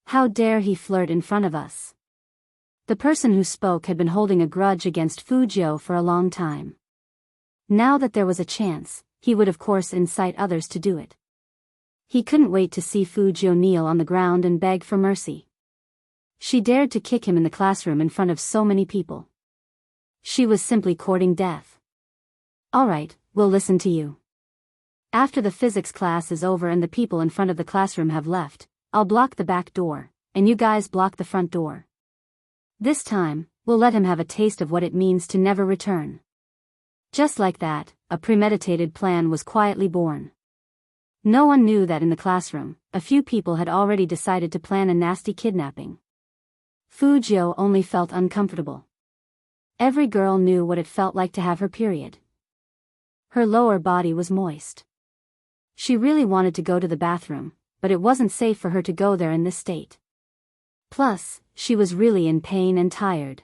How dare he flirt in front of us? The person who spoke had been holding a grudge against Fujio for a long time. Now that there was a chance, he would of course incite others to do it. He couldn't wait to see Fujio kneel on the ground and beg for mercy. She dared to kick him in the classroom in front of so many people. She was simply courting death. All right, we'll listen to you. After the physics class is over and the people in front of the classroom have left, I'll block the back door, and you guys block the front door. This time, we'll let him have a taste of what it means to never return. Just like that, a premeditated plan was quietly born. No one knew that in the classroom, a few people had already decided to plan a nasty kidnapping. Fu Jiu only felt uncomfortable. Every girl knew what it felt like to have her period. Her lower body was moist. She really wanted to go to the bathroom, but it wasn't safe for her to go there in this state. Plus, she was really in pain and tired.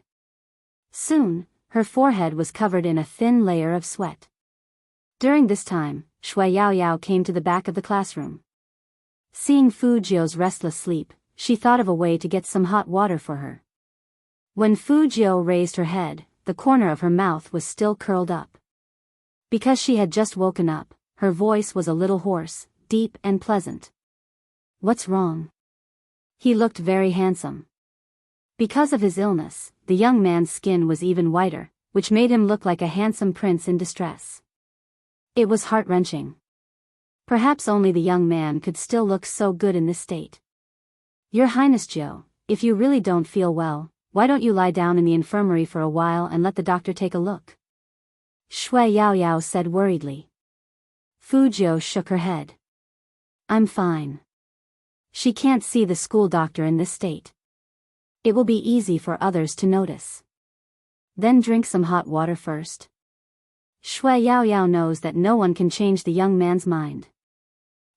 Soon, her forehead was covered in a thin layer of sweat. During this time, Shui Yaoyao came to the back of the classroom. Seeing Fu Jiu's restless sleep, she thought of a way to get some hot water for her. When Fu Jiu raised her head, the corner of her mouth was still curled up. Because she had just woken up, her voice was a little hoarse, deep and pleasant. "What's wrong?" He looked very handsome. Because of his illness, the young man's skin was even whiter, which made him look like a handsome prince in distress. It was heart-wrenching. Perhaps only the young man could still look so good in this state. "Your Highness Jiu, if you really don't feel well, why don't you lie down in the infirmary for a while and let the doctor take a look?" Shui Yaoyao said worriedly. Fu Jiu shook her head. "I'm fine." She can't see the school doctor in this state. It will be easy for others to notice. Then drink some hot water first. Shui Yaoyao knows that no one can change the young man's mind.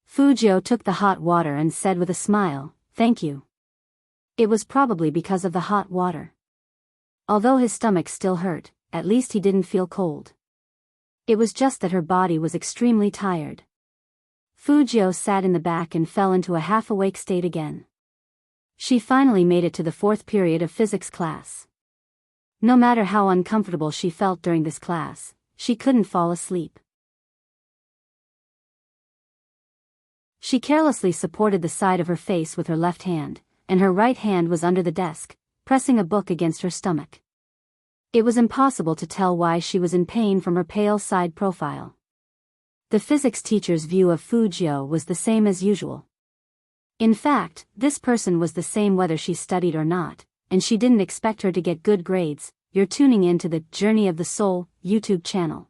Fu Jiu took the hot water and said with a smile, "Thank you." It was probably because of the hot water. Although his stomach still hurt, at least he didn't feel cold. It was just that her body was extremely tired. Fu Jiu sat in the back and fell into a half-awake state again. She finally made it to the 4th period of physics class. No matter how uncomfortable she felt during this class, she couldn't fall asleep. She carelessly supported the side of her face with her left hand, and her right hand was under the desk, pressing a book against her stomach. It was impossible to tell why she was in pain from her pale side profile. The physics teacher's view of Fu Jiu was the same as usual. In fact, this person was the same whether she studied or not, and she didn't expect her to get good grades. You're tuning in to the Journey of the Soul YouTube channel.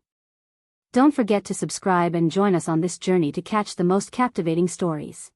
Don't forget to subscribe and join us on this journey to catch the most captivating stories.